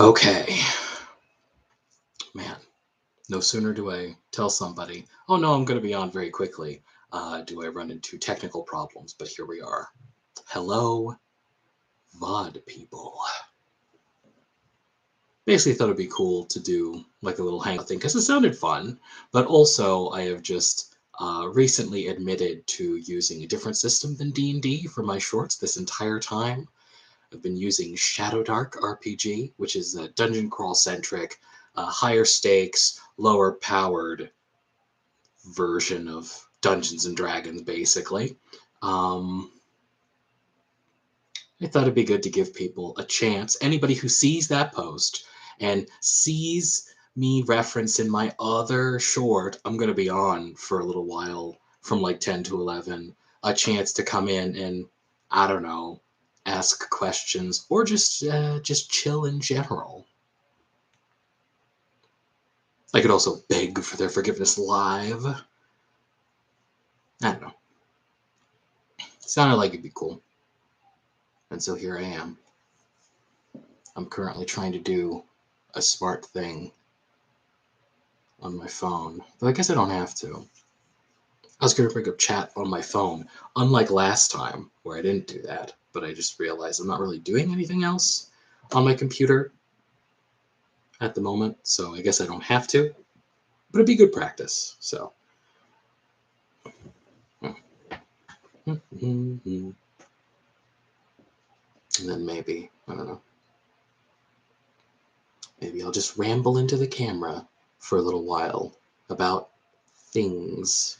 Okay, man, no sooner do I tell somebody, oh no, I'm going to be on very quickly, do I run into technical problems, but here we are. Hello, VOD people. Basically thought it'd be cool to do like a little hangout thing because it sounded fun, but also I have just recently admitted to using a different system than D&D for my shorts this entire time. I've been using Shadowdark RPG, which is a dungeon crawl centric, higher stakes, lower powered version of Dungeons and Dragons, basically. Um, I thought it'd be good to give people a chance. Anybody who sees that post and sees me reference in my other short, I'm going to be on for a little while from like 10 to 11, a chance to come in and, I don't know, ask questions or just chill in general. I could also beg for their forgiveness live. I don't know. Sounded like it'd be cool. And so here I am. I'm currently trying to do a smart thing on my phone, though I guess I don't have to. I was going to bring up chat on my phone, unlike last time where I didn't do that, but I just realized I'm not really doing anything else on my computer at the moment, so I guess I don't have to, but it'd be good practice, so. And then maybe, I don't know, maybe I'll just ramble into the camera for a little while about things.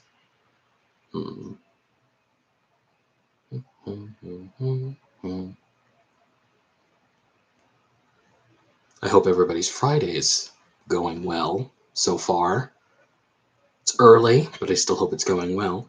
I hope everybody's Friday's going well so far. It's early, but I still hope it's going well.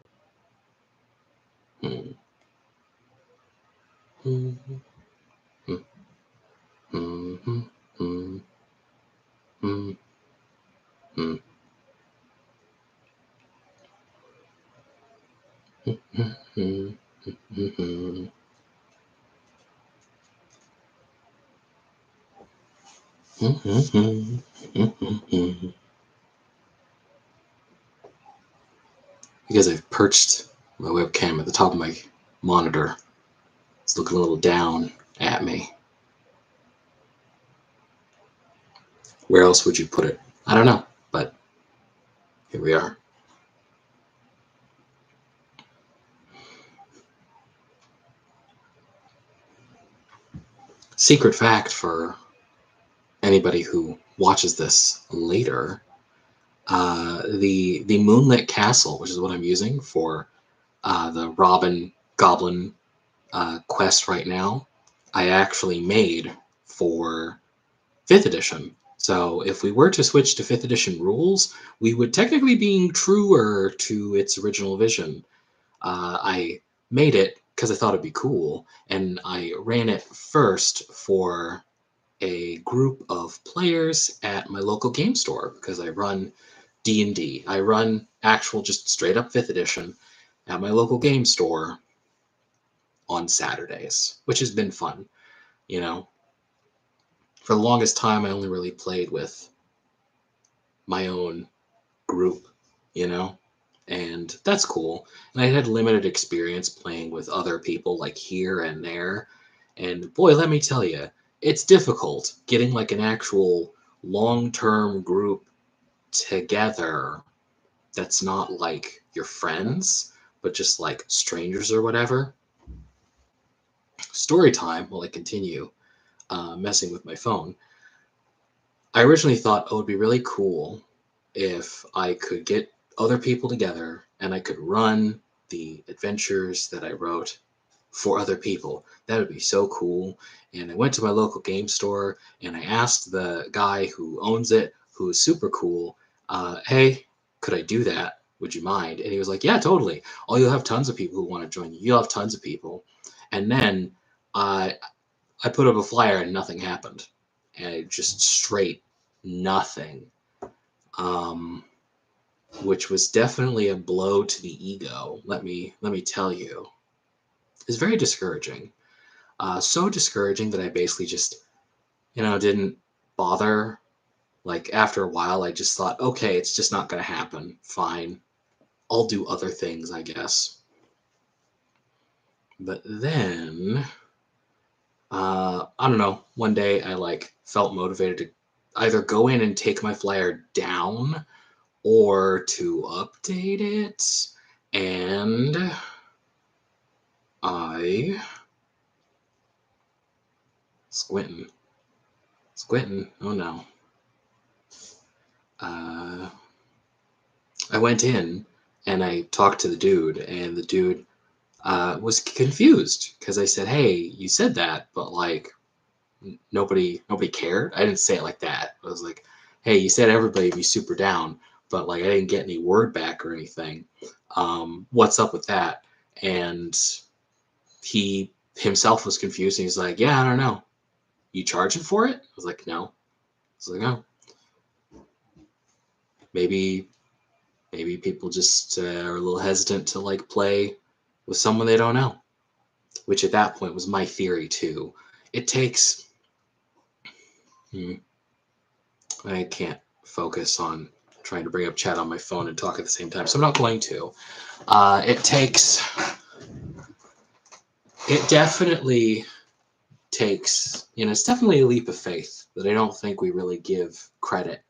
Because I've perched my webcam at the top of my monitor, it's looking a little down at me. Where else would you put it? I don't know, but here we are. Secret fact for anybody who watches this later, the Moonlit Castle, which is what I'm using for the Robin Goblin quest right now, I actually made for 5th edition. So if we were to switch to 5th edition rules, we would technically be truer to its original vision. I made it because I thought it'd be cool, and I ran it first for a group of players at my local game store because I run D&D. I run actual just straight up 5th edition at my local game store on Saturdays, which has been fun, you know. For the longest time I only really played with my own group, you know, and that's cool. And I had limited experience playing with other people like here and there. And boy, let me tell you, it's difficult getting like an actual long-term group together that's not like your friends, but just like strangers or whatever. Story time while I continue messing with my phone. I originally thought, oh, it would be really cool if I could get other people together and I could run the adventures that I wrote for other people. That would be so cool. And I went to my local game store and I asked the guy who owns it, who is super cool, hey, could I do that? Would you mind? And he was like, yeah, totally. Oh, you'll have tons of people who want to join you. You'll have tons of people. And then I put up a flyer and nothing happened. And it just straight nothing. Which was definitely a blow to the ego. Let me tell you, it's very discouraging. So discouraging that I basically just, didn't bother. Like, after a while, I just thought, okay, it's just not going to happen. Fine. I'll do other things, I guess. But then, I don't know, one day I like felt motivated to either go in and take my flyer down or to update it. And I squinting. Oh no. I went in and I talked to the dude, and the dude was confused because I said, "Hey, you said that, but like nobody cared." I didn't say it like that. I was like, "Hey, you said everybody be super down, but like I didn't get any word back or anything. What's up with that?" And he himself was confused, and he's like, "Yeah, I don't know. You charging for it?" I was like, "No." I was like, "No. Maybe people just are a little hesitant to like play with someone they don't know," which at that point was my theory too. It takes I can't focus on trying to bring up chat on my phone and talk at the same time, so I'm not going to. It definitely takes, it's definitely a leap of faith that I don't think we really give credit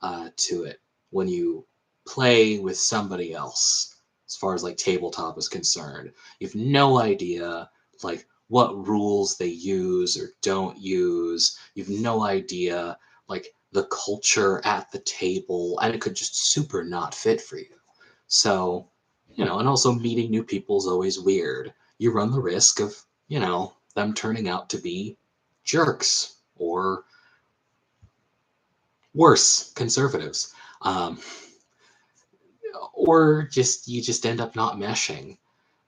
to it when you play with somebody else. As far as like tabletop is concerned, you have no idea like what rules they use or don't use. You have no idea like the culture at the table, and it could just super not fit for you. So, and also meeting new people is always weird. You run the risk of, them turning out to be jerks or worse, conservatives. Um, or you just end up not meshing.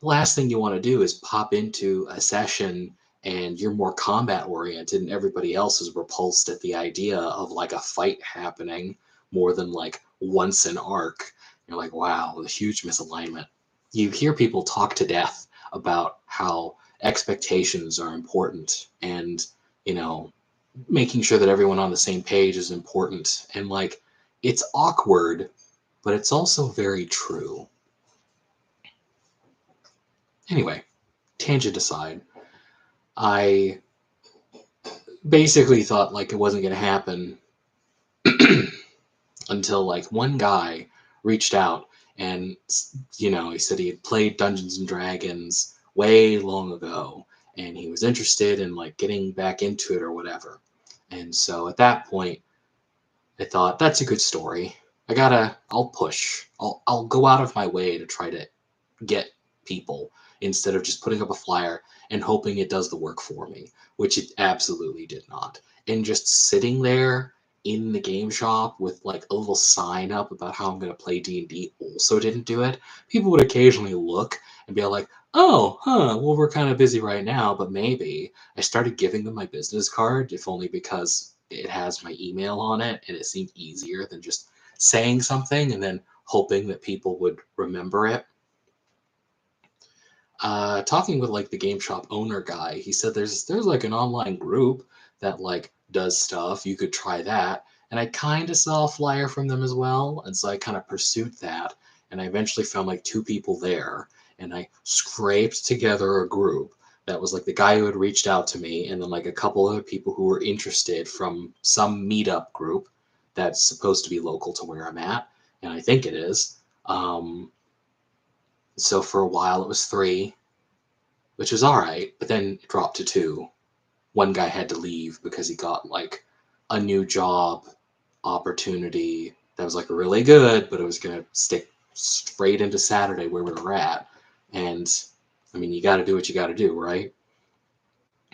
The last thing you want to do is pop into a session and you're more combat oriented and everybody else is repulsed at the idea of like a fight happening more than like once an arc. You're like, wow, a huge misalignment. You hear people talk to death about how expectations are important, and you know making sure that everyone on the same page is important, and like it's awkward, but it's also very true. Anyway, tangent aside, I basically thought like it wasn't going to happen until like one guy reached out, and he said he had played Dungeons and Dragons way long ago and he was interested in like getting back into it or whatever. And so at that point I thought, that's a good story. I'll push. I'll go out of my way to try to get people instead of just putting up a flyer and hoping it does the work for me, which it absolutely did not. And just sitting there in the game shop with like a little sign up about how I'm going to play D&D also didn't do it. People would occasionally look and be like, "Oh, huh, well, we're kind of busy right now, but maybe." I started giving them my business card, if only because it has my email on it and it seemed easier than just saying something and then hoping that people would remember it. Talking with like the game shop owner guy, he said there's like an online group that like does stuff. You could try that. And I kind of saw a flyer from them as well, and so I kind of pursued that. And I eventually found like two people there, and I scraped together a group that was like the guy who had reached out to me, and then like a couple other people who were interested from some meetup group that's supposed to be local to where I'm at, and I think it is. So for a while it was three, which was all right, but then it dropped to two. One guy had to leave because he got like a new job opportunity that was like really good, but it was going to stick straight into Saturday where we were at. And I mean, you got to do what you got to do, right?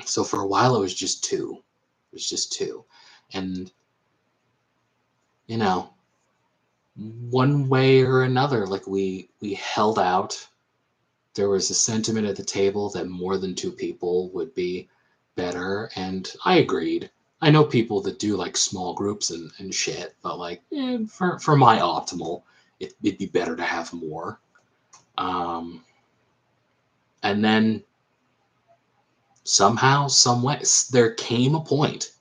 So for a while it was just two. It was just two. And, you know, one way or another, like we held out. There was a sentiment at the table that more than two people would be better, and I agreed. I know people that do like small groups and shit, but like for my optimal, it'd be better to have more. Um, and then somehow, some way, there came a point.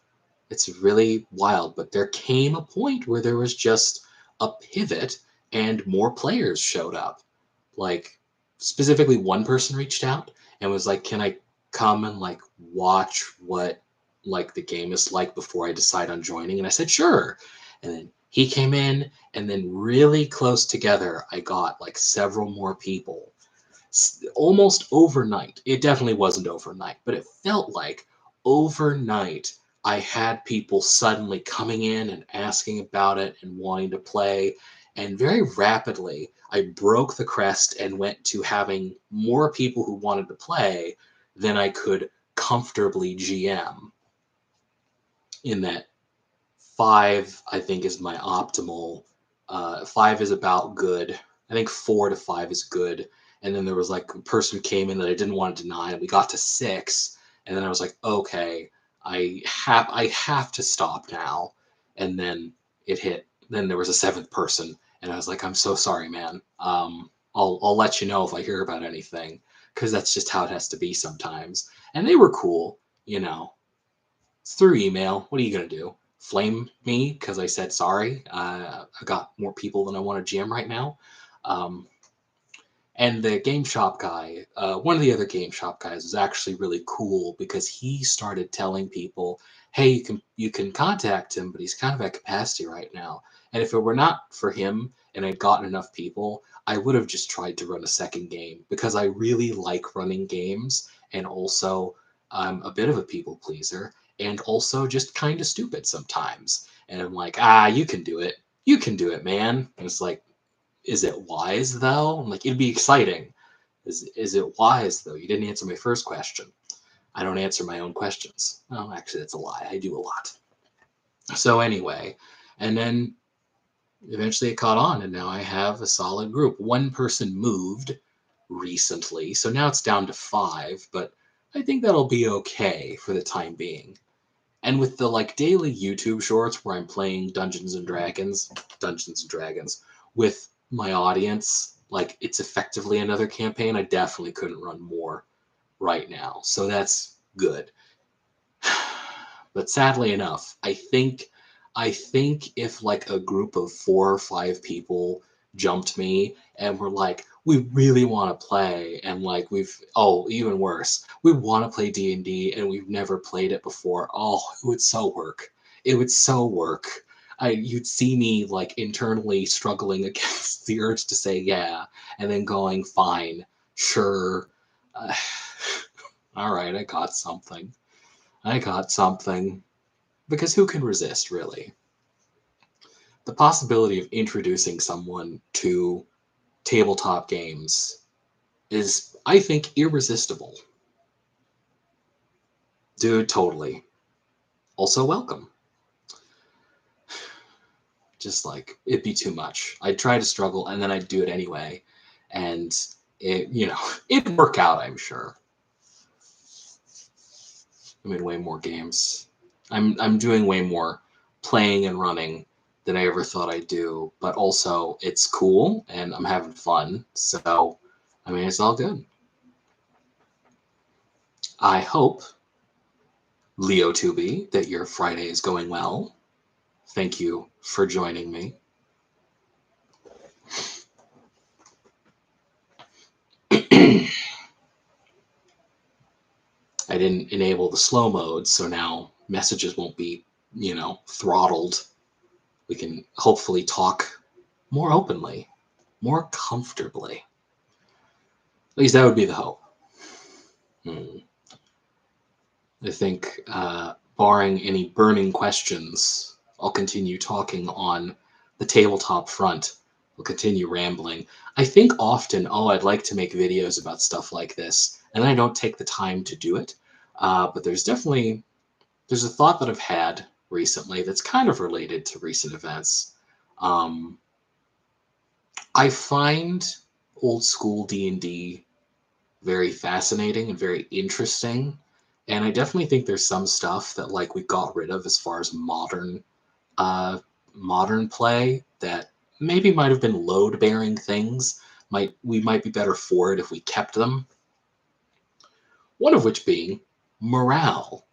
It's really wild. But there came a point where there was just a pivot and more players showed up. Like, specifically, one person reached out and was like, "Can I come and like watch what like the game is like before I decide on joining?" And I said, "Sure." And then he came in, and then really close together, I got like several more people almost overnight. It definitely wasn't overnight, but it felt like overnight I had people suddenly coming in and asking about it and wanting to play. And very rapidly, I broke the crest and went to having more people who wanted to play than I could comfortably GM. In that, five, I think, is my optimal. Five is about good. I think 4 to 5 is good. And then there was like a person who came in that I didn't want to deny, and we got to 6. And then I was like, okay, I have to stop now. And then it hit. Then there was a 7th person, and I was like, I'm so sorry, man. I'll let you know if I hear about anything, because that's just how it has to be sometimes. And they were cool, you know. It's through email. What are you gonna do? Flame me because I said sorry? I got more people than I want to GM right now. Um, and the game shop guy, one of the other game shop guys, was actually really cool because he started telling people, "Hey, you can contact him, but he's kind of at capacity right now." And if it were not for him and I'd gotten enough people, I would have just tried to run a second game because I really like running games, and also I'm a bit of a people pleaser and also just kind of stupid sometimes. And I'm like, you can do it. You can do it, man. And it's like, is it wise though? I'm like, it'd be exciting. Is it wise though? You didn't answer my first question. I don't answer my own questions. Well, actually, that's a lie. I do a lot. So anyway, and then eventually it caught on, and now I have a solid group. One person moved recently, so now it's down to 5, but I think that'll be okay for the time being. And with the like daily YouTube shorts where I'm playing Dungeons and Dragons with my audience, like it's effectively another campaign. I definitely couldn't run more right now. So that's good. But sadly enough, I think if like a group of 4 or 5 people jumped me and were like, we really want to play, and like even worse, we want to play D&D and we've never played it before. Oh, it would so work. It would so work. You'd see me like internally struggling against the urge to say yeah, and then going, fine, sure. Uh, all right, I got something. I got something. Because who can resist, really? The possibility of introducing someone to tabletop games is, I think, irresistible. Dude, totally. Also, welcome. Just like, it'd be too much. I'd try to struggle and then I'd do it anyway. And it'd work out, I'm sure. I'm in way more games. I'm doing way more playing and running than I ever thought I'd do, but also it's cool and I'm having fun. So, I mean, it's all good. I hope, Leo Tubi, that your Friday is going well. Thank you for joining me. I didn't enable the slow mode, so now messages won't be, throttled. We can hopefully talk more openly, more comfortably. At least that would be the hope. I think, barring any burning questions, I'll continue talking on the tabletop front. We'll continue rambling. I think often, I'd like to make videos about stuff like this, and I don't take the time to do it. But there's a thought that I've had recently that's kind of related to recent events. Um, I find old school D&D very fascinating and very interesting. And I definitely think there's some stuff that like we got rid of as far as uh, modern play that maybe might have been load bearing things. We might be better for it if we kept them. One of which being morale.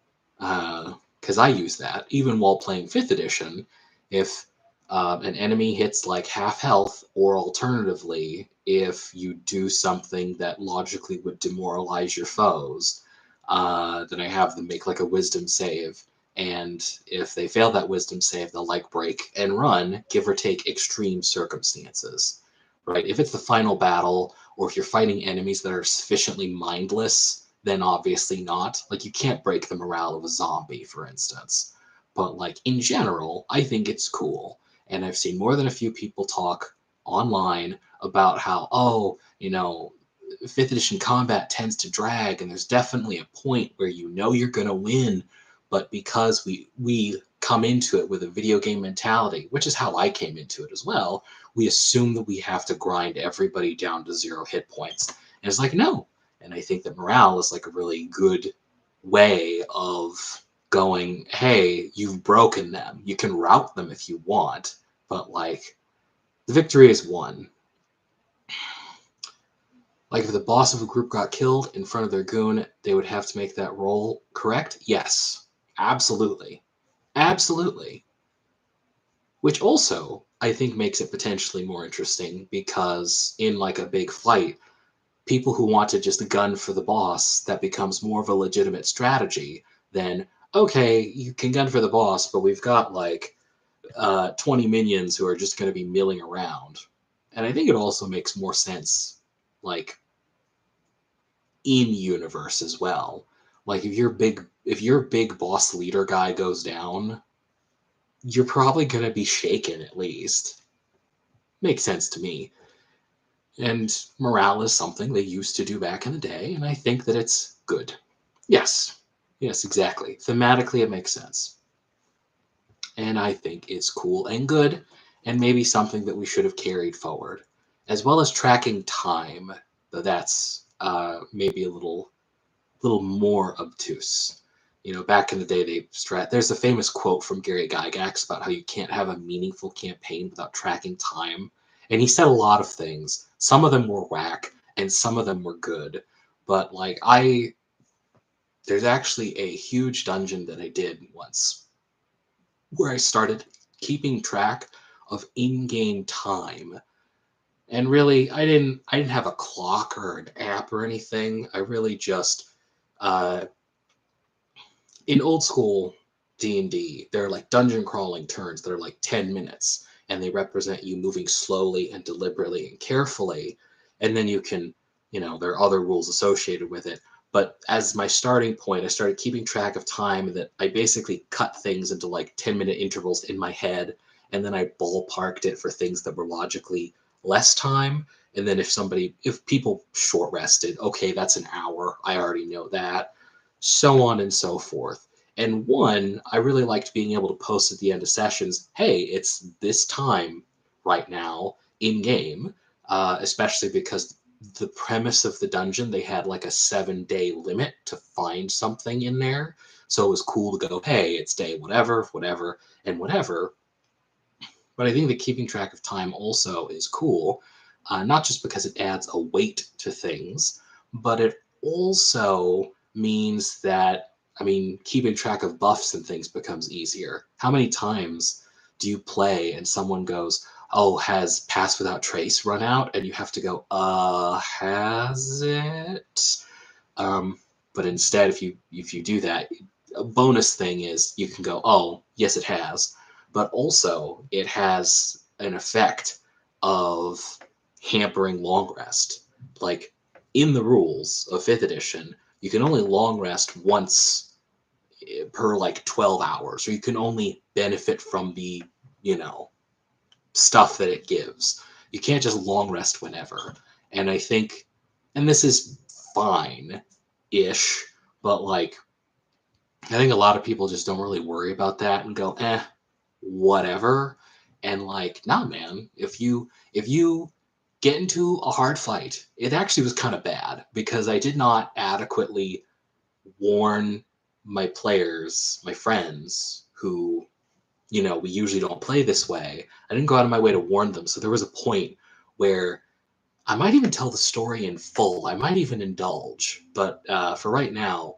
because I use that even while playing 5th edition. If an enemy hits like half health, or alternatively, if you do something that logically would demoralize your foes, then I have them make like a wisdom save. And if they fail that wisdom save, they'll like break and run, give or take extreme circumstances. Right? If it's the final battle, or if you're fighting enemies that are sufficiently mindless, then obviously not. Like, you can't break the morale of a zombie, for instance. But like in general, I think it's cool. And I've seen more than a few people talk online about how, oh, 5th edition combat tends to drag, and there's definitely a point where you're going to win, but because we come into it with a video game mentality, which is how I came into it as well, we assume that we have to grind everybody down to 0 hit points. And it's like, no. And I think that morale is like a really good way of going, hey, you've broken them. You can rout them if you want, but like, the victory is won. Like, if the boss of a group got killed in front of their goon, they would have to make that roll, correct? Yes. Absolutely. Absolutely. Which also, I think, makes it potentially more interesting, because in like a big fight, people who want to just gun for the boss, that becomes more of a legitimate strategy than, okay, you can gun for the boss, but we've got like 20 minions who are just going to be milling around. And I think it also makes more sense, like, in universe as well. Like, if your big boss leader guy goes down, you're probably going to be shaken at least. Makes sense to me. And morale is something they used to do back in the day, and I think that it's good. Yes. Yes, exactly. Thematically, it makes sense. And I think it's cool and good, and maybe something that we should have carried forward. As well as tracking time, though that's maybe a little more obtuse. Back in the day, there's a famous quote from Gary Gygax about how you can't have a meaningful campaign without tracking time. And he said a lot of things. Some of them were whack, and some of them were good. But like, there's actually a huge dungeon that I did once where I started keeping track of in-game time. And really, I didn't have a clock or an app or anything. I really just uh, in old school D&D, there are like dungeon crawling turns that are like 10 minutes, and they represent you moving slowly and deliberately and carefully. And then you can, there are other rules associated with it. But as my starting point, I started keeping track of time, that I basically cut things into like 10-minute intervals in my head. And then I ballparked it for things that were logically less time. And then if people short rested, okay, that's an hour. I already know that, so on and so forth. And one, I really liked being able to post at the end of sessions, hey, it's this time right now in game, especially because the premise of the dungeon, they had like a 7-day limit to find something in there. So it was cool to go, hey, it's day whatever, whatever, and whatever. But I think that keeping track of time also is cool, not just because it adds a weight to things, but it also means that, keeping track of buffs and things becomes easier. How many times do you play and someone goes, oh, has Pass Without Trace run out? And you have to go, has it? But instead, if you do that, a bonus thing is you can go, oh, yes, it has. But also, it has an effect of hampering long rest. Like, in the rules of 5th edition, you can only long rest once per like 12 hours, or you can only benefit from the, stuff that it gives. You can't just long rest whenever. And I think, and this is fine ish, but like, I think a lot of people just don't really worry about that and go, whatever. And like, nah, man, if you get into a hard fight, it actually was kind of bad because I did not adequately warn my players, my friends who, we usually don't play this way. I didn't go out of my way to warn them. So there was a point where I might even tell the story in full. I might even indulge. But for right now,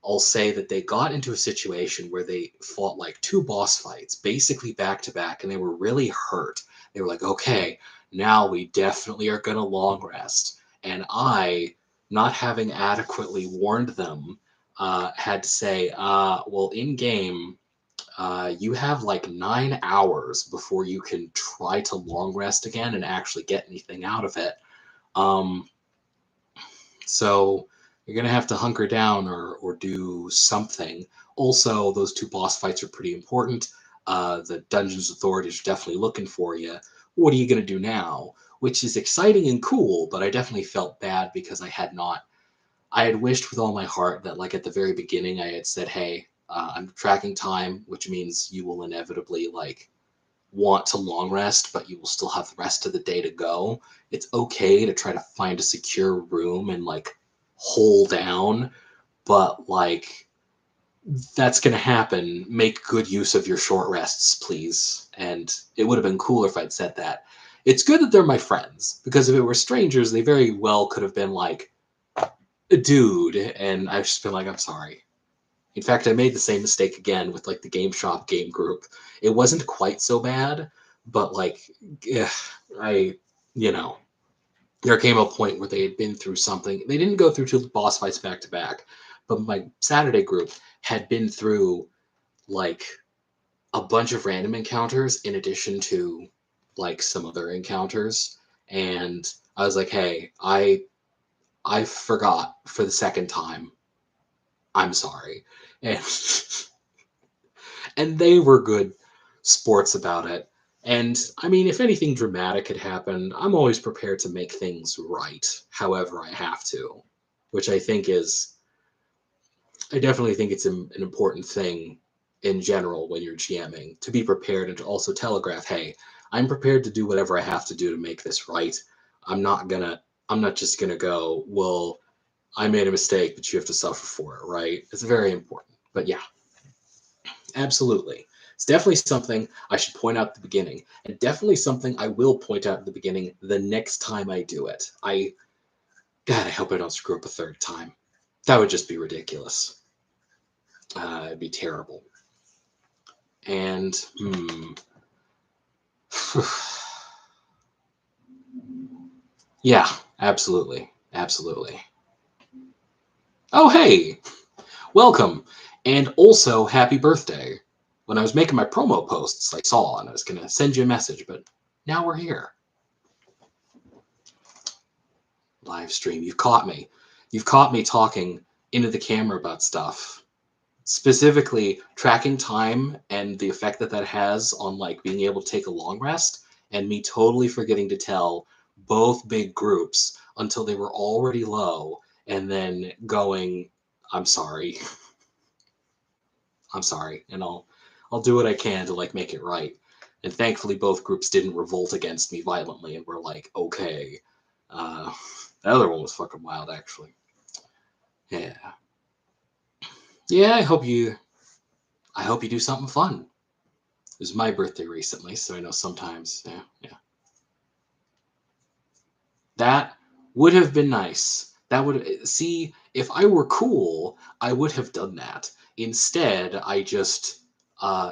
I'll say that they got into a situation where they fought like two boss fights, basically back to back, and they were really hurt. They were like, okay, now we definitely are going to long rest. And I, not having adequately warned them, had to say, well, in game, you have like 9 hours before you can try to long rest again and actually get anything out of it. Um, so you're gonna have to hunker down or do something. Also, those two boss fights are pretty important. The Dungeons authorities are definitely looking for you. What are you gonna do now? Which is exciting and cool, but I definitely felt bad because I had not. I had wished with all my heart that, like at the very beginning, I had said, "Hey, I'm tracking time, which means you will inevitably like want to long rest, but you will still have the rest of the day to go. It's okay to try to find a secure room and like hole down, but like that's going to happen. Make good use of your short rests, please." And it would have been cooler if I'd said that. It's good that they're my friends, because if it were strangers, they very well could have been like, dude, and I've just been like, I'm sorry. In fact, I made the same mistake again with like the Game Shop game group. It wasn't quite so bad, but like, eh, I, you know, there came a point where they had been through something. They didn't go through two boss fights back to back, but my Saturday group had been through like a bunch of random encounters in addition to like some other encounters. And I was like, hey, I forgot for the second time. I'm sorry. And and they were good sports about it. And I mean, if anything dramatic had happened, I'm always prepared to make things right, however I have to, which I definitely think it's an important thing in general when you're GMing to be prepared and to also telegraph, hey, I'm prepared to do whatever I have to do to make this right. I'm not gonna, I'm not just gonna go, well, I made a mistake, but you have to suffer for it, right? It's very important. But yeah, absolutely. It's definitely something I should point out at the beginning, and definitely something I will point out at the beginning the next time I do it. God, I hope I don't screw up a third time. That would just be ridiculous. It'd be terrible. And, yeah, absolutely. Absolutely. Oh, hey, welcome. And also, happy birthday. When I was making my promo posts, I saw and I was going to send you a message, but now we're here. Live stream. You've caught me. You've caught me talking into the camera about stuff. Specifically, tracking time and the effect that that has on like being able to take a long rest, and me totally forgetting to tell both big groups until they were already low, and then going, "I'm sorry, I'm sorry," and I'll do what I can to like make it right. And thankfully, both groups didn't revolt against me violently, and were like, "Okay." Uh, the other one was fucking wild, actually. Yeah, yeah. I hope you do something fun. It was my birthday recently, so I know sometimes, yeah, yeah. That would have been nice. That would see if I were cool, I would have done that. Instead, I just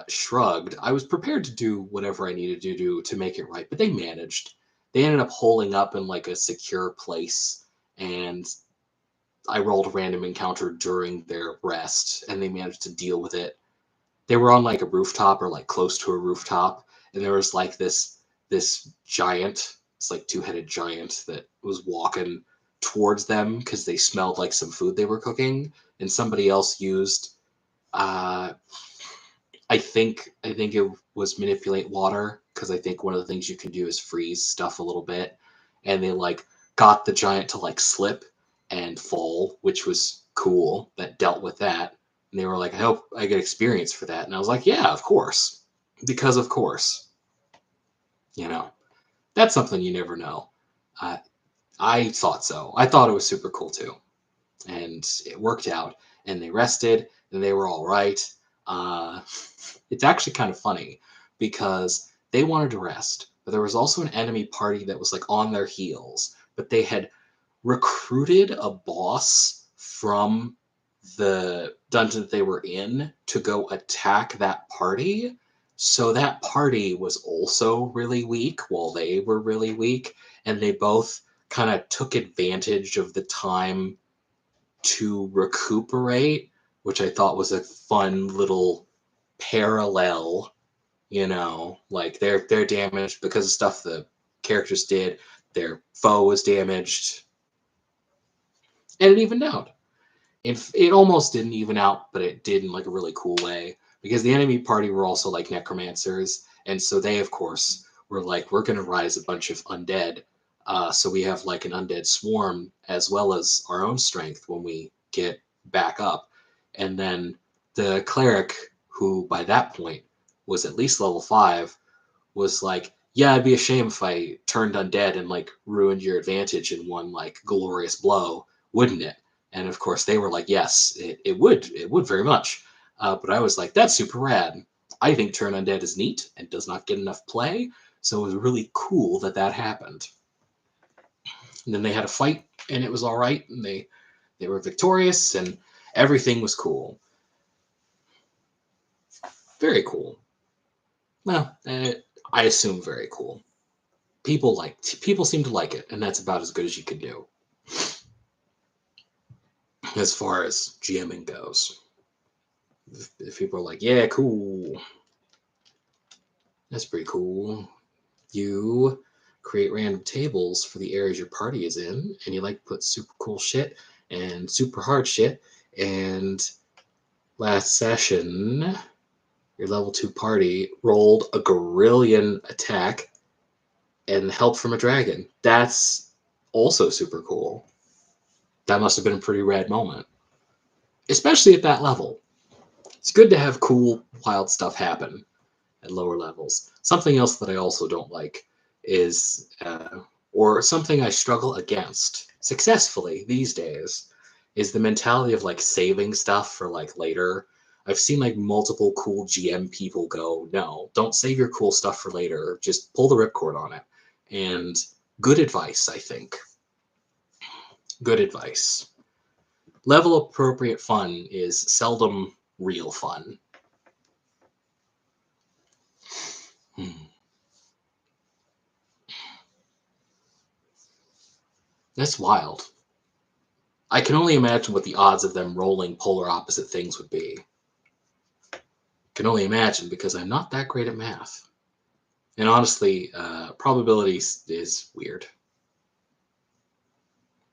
shrugged. I was prepared to do whatever I needed to do to make it right, but they managed. They ended up holing up in like a secure place, and I rolled a random encounter during their rest, and they managed to deal with it. They were on like a rooftop or like close to a rooftop, and there was like this giant, it's like two-headed giant that was walking towards them because they smelled like some food they were cooking, and somebody else used uh I think it was manipulate water, because I think one of the things you can do is freeze stuff a little bit, and they like got the giant to like slip and fall, which was cool. That dealt with that, and they were like, "I hope I get experience for that," and I was like, "Yeah, of course," because of course, you know, that's something you never know. Uh, I thought so. I thought it was super cool too, and it worked out. And they rested, and they were all right. Uh, it's actually kind of funny because they wanted to rest, but there was also an enemy party that was like on their heels, but they had recruited a boss from the dungeon that they were in to go attack that party. So that party was also really weak while they were really weak. And they both kind of took advantage of the time to recuperate, which I thought was a fun little parallel. Like they're damaged because of stuff the characters did. Their foe was damaged, and it evened out. It almost didn't even out, but it did in like a really cool way because the enemy party were also like necromancers, and so they of course were like, we're gonna rise a bunch of undead, so we have like an undead swarm as well as our own strength when we get back up. And then the cleric, who by that point was at least level 5, was like, yeah, it'd be a shame if I turned undead and like ruined your advantage in one like glorious blow, wouldn't it? And of course they were like, yes, it would very much. But I was like, that's super rad. I think turn undead is neat and does not get enough play, so it was really cool that that happened. And then they had a fight, and it was all right, and they were victorious, and everything was cool. Very cool. Well, I assume very cool. People seem to like it, and that's about as good as you can do as far as GMing goes. If people are like, yeah, cool, that's pretty cool. You create random tables for the areas your party is in, and you like put super cool shit and super hard shit. And last session, your level 2 party rolled a Gorillion attack and help from a dragon. That's also super cool. That must have been a pretty rad moment, especially at that level. It's good to have cool, wild stuff happen at lower levels. Something else that I also don't like is, or something I struggle against successfully these days, is the mentality of like saving stuff for like later. I've seen like multiple cool GM people go, no, don't save your cool stuff for later. Just pull the ripcord on it. And good advice, I think. Good advice. Level appropriate fun is seldom real fun. That's wild. I can only imagine what the odds of them rolling polar opposite things would be. Can only imagine because I'm not that great at math. And honestly, probability is weird.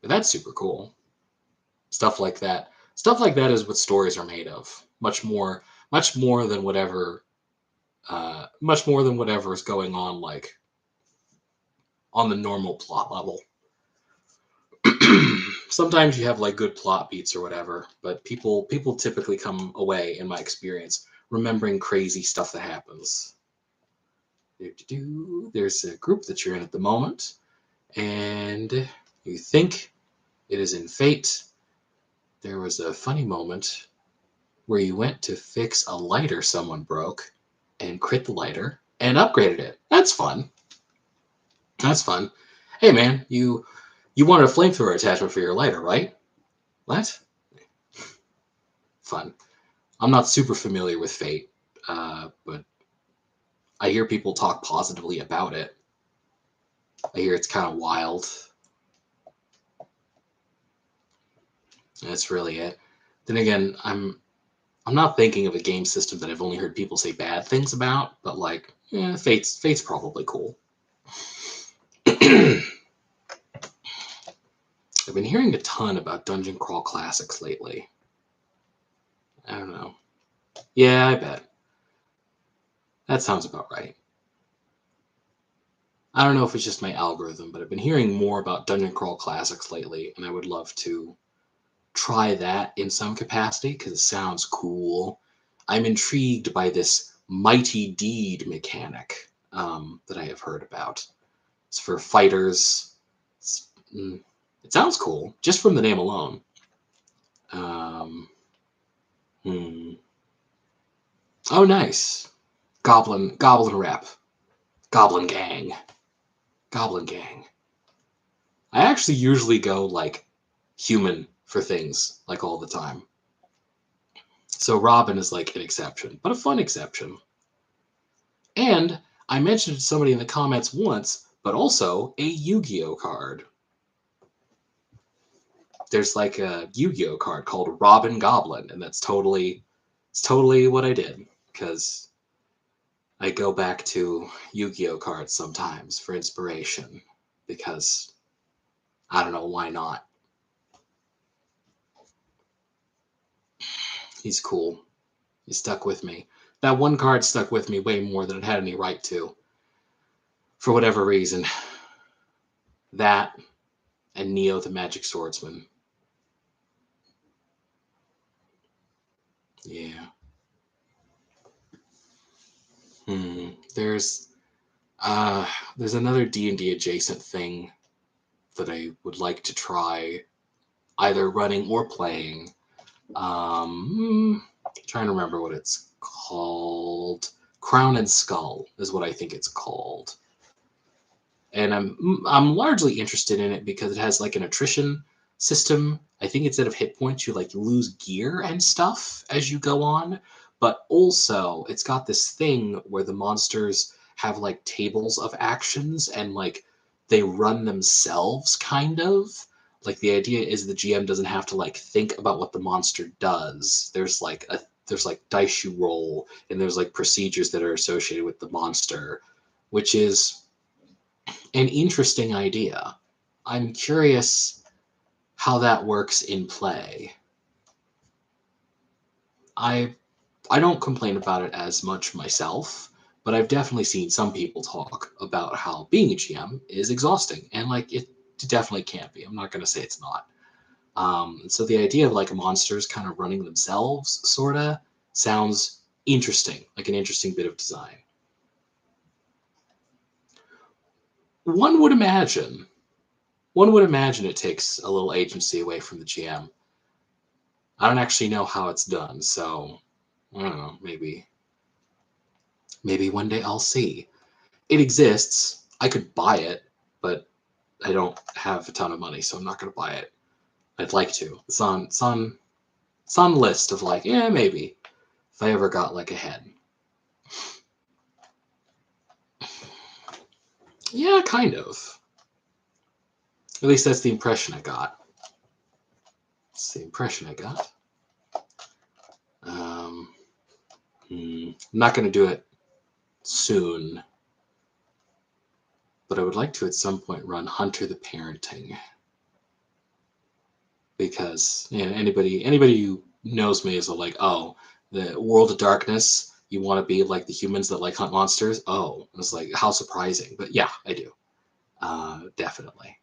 But that's super cool. Stuff like that. Stuff like that is what stories are made of. Much more than whatever. Much more than whatever is going on, like on the normal plot level. Sometimes you have like good plot beats or whatever, but people typically come away, in my experience, remembering crazy stuff that happens. There's a group that you're in at the moment, and you think it is in Fate. There was a funny moment where you went to fix a lighter someone broke and crit the lighter and upgraded it. That's fun. That's fun. Hey man, you wanted a flamethrower attachment for your lighter, right? What? Fun. I'm not super familiar with Fate, but I hear people talk positively about it. I hear it's kind of wild. That's really it. Then again, I'm not thinking of a game system that I've only heard people say bad things about, but like, yeah, Fate's probably cool. I've been hearing a ton about Dungeon Crawl Classics lately. I don't know. Yeah, I bet. That sounds about right. I don't know if it's just my algorithm, but I've been hearing more about Dungeon Crawl Classics lately, and I would love to try that in some capacity because it sounds cool. I'm intrigued by this Mighty Deed mechanic that I have heard about. It's for fighters. It sounds cool just from the name alone. Oh, nice. Goblin rep. Goblin gang. Goblin gang. I actually usually go like human for things like all the time. So Robin is like an exception, but a fun exception. And I mentioned it to somebody in the comments once, but also a Yu-Gi-Oh card. There's like a Yu-Gi-Oh card called Robin Goblin, and it's totally what I did, because I go back to Yu-Gi-Oh cards sometimes for inspiration, because I don't know, why not? He's cool. He stuck with me. That one card stuck with me way more than it had any right to. For whatever reason. That and Neo the Magic Swordsman. Yeah. Hmm. There's another D&D adjacent thing that I would like to try, either running or playing. Trying to remember what it's called. Crown and Skull is what I think it's called. And I'm largely interested in it because it has like an attrition system. I think instead of hit points, you like lose gear and stuff as you go on. But also, it's got this thing where the monsters have like tables of actions and like they run themselves, kind of. Like the idea is the GM doesn't have to like think about what the monster does. There's like dice you roll, and there's like procedures that are associated with the monster, which is an interesting idea. I'm curious how that works in play. I I don't complain about it as much myself, but I've definitely seen some people talk about how being a GM is exhausting, and like it definitely can be. I'm not going to say it's not. So the idea of like monsters kind of running themselves, sorta, sounds interesting, like an interesting bit of design. One would imagine. One would imagine it takes a little agency away from the GM. I don't actually know how it's done, so I don't know. Maybe one day I'll see. It exists. I could buy it, but I don't have a ton of money, so I'm not going to buy it. I'd like to. It's on the list of like, yeah, maybe if I ever got like ahead. Yeah, kind of. At least that's the impression I got. That's the impression I got. Um, I'm not going to do it soon, but I would like to at some point run Hunter the Parenting, because anybody who knows me is like, oh, the World of Darkness, you want to be like the humans that like hunt monsters. Oh, it's like, how surprising. But yeah, I do. Definitely.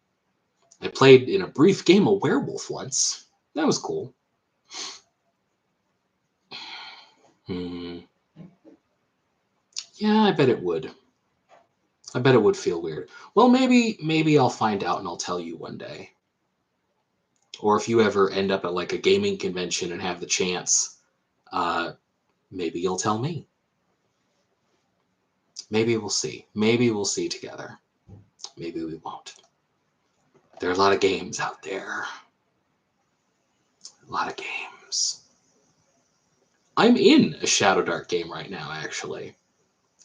I played in a brief game a werewolf once. That was cool. Hmm. Yeah, I bet it would. I bet it would feel weird. Well, maybe I'll find out and I'll tell you one day. Or if you ever end up at like a gaming convention and have the chance, uh, maybe you'll tell me. Maybe we'll see. Maybe we'll see together. Maybe we won't. There are a lot of games out there. A lot of games. I'm in a Shadow Dark game right now, actually.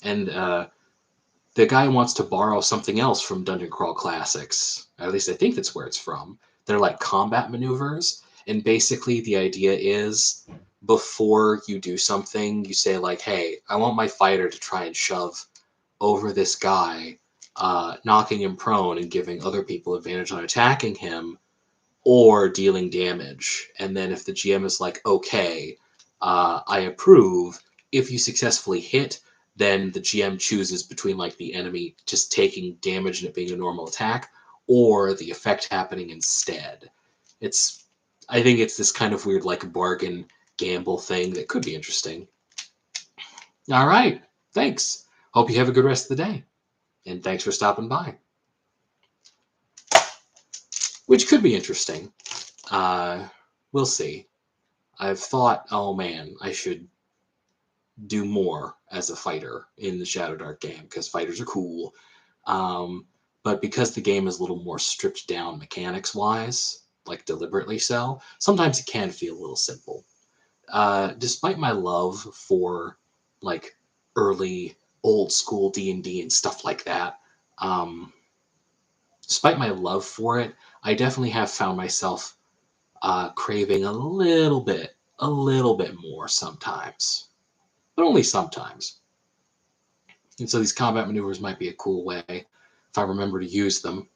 And the guy wants to borrow something else from Dungeon Crawl Classics. At least I think that's where it's from. They're like combat maneuvers. And basically, the idea is before you do something, you say, like, hey, I want my fighter to try and shove over this guy, knocking him prone and giving other people advantage on attacking him or dealing damage. And then if the GM is like, okay, I approve, if you successfully hit, then the GM chooses between like the enemy just taking damage and it being a normal attack, or the effect happening instead. It's, I think it's this kind of weird like bargain gamble thing that could be interesting. All right, thanks. Hope you have a good rest of the day, and thanks for stopping by. Which could be interesting. We'll see. I've thought, oh man, I should do more as a fighter in the Shadow Dark game because fighters are cool. But because the game is a little more stripped down mechanics wise, like deliberately so, sometimes it can feel a little simple. despite my love for like early old school D&D and stuff like that, um, despite my love for it, I definitely have found myself craving a little bit more sometimes, but only sometimes. And so these combat maneuvers might be a cool way if I remember to use them.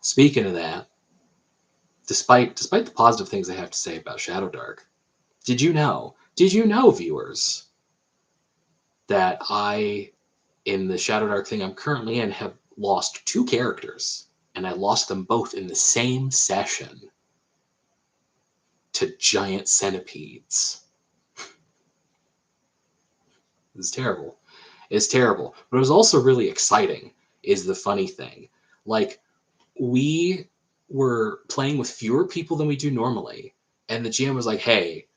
Speaking of that, despite the positive things I have to say about Shadowdark, Did you know, viewers, that I, in the Shadowdark thing I'm currently in, have lost two characters, and I lost them both in the same session to giant centipedes. It's terrible. It's terrible. But it was also really exciting, is the funny thing. Like, we were playing with fewer people than we do normally, and the GM was like, hey,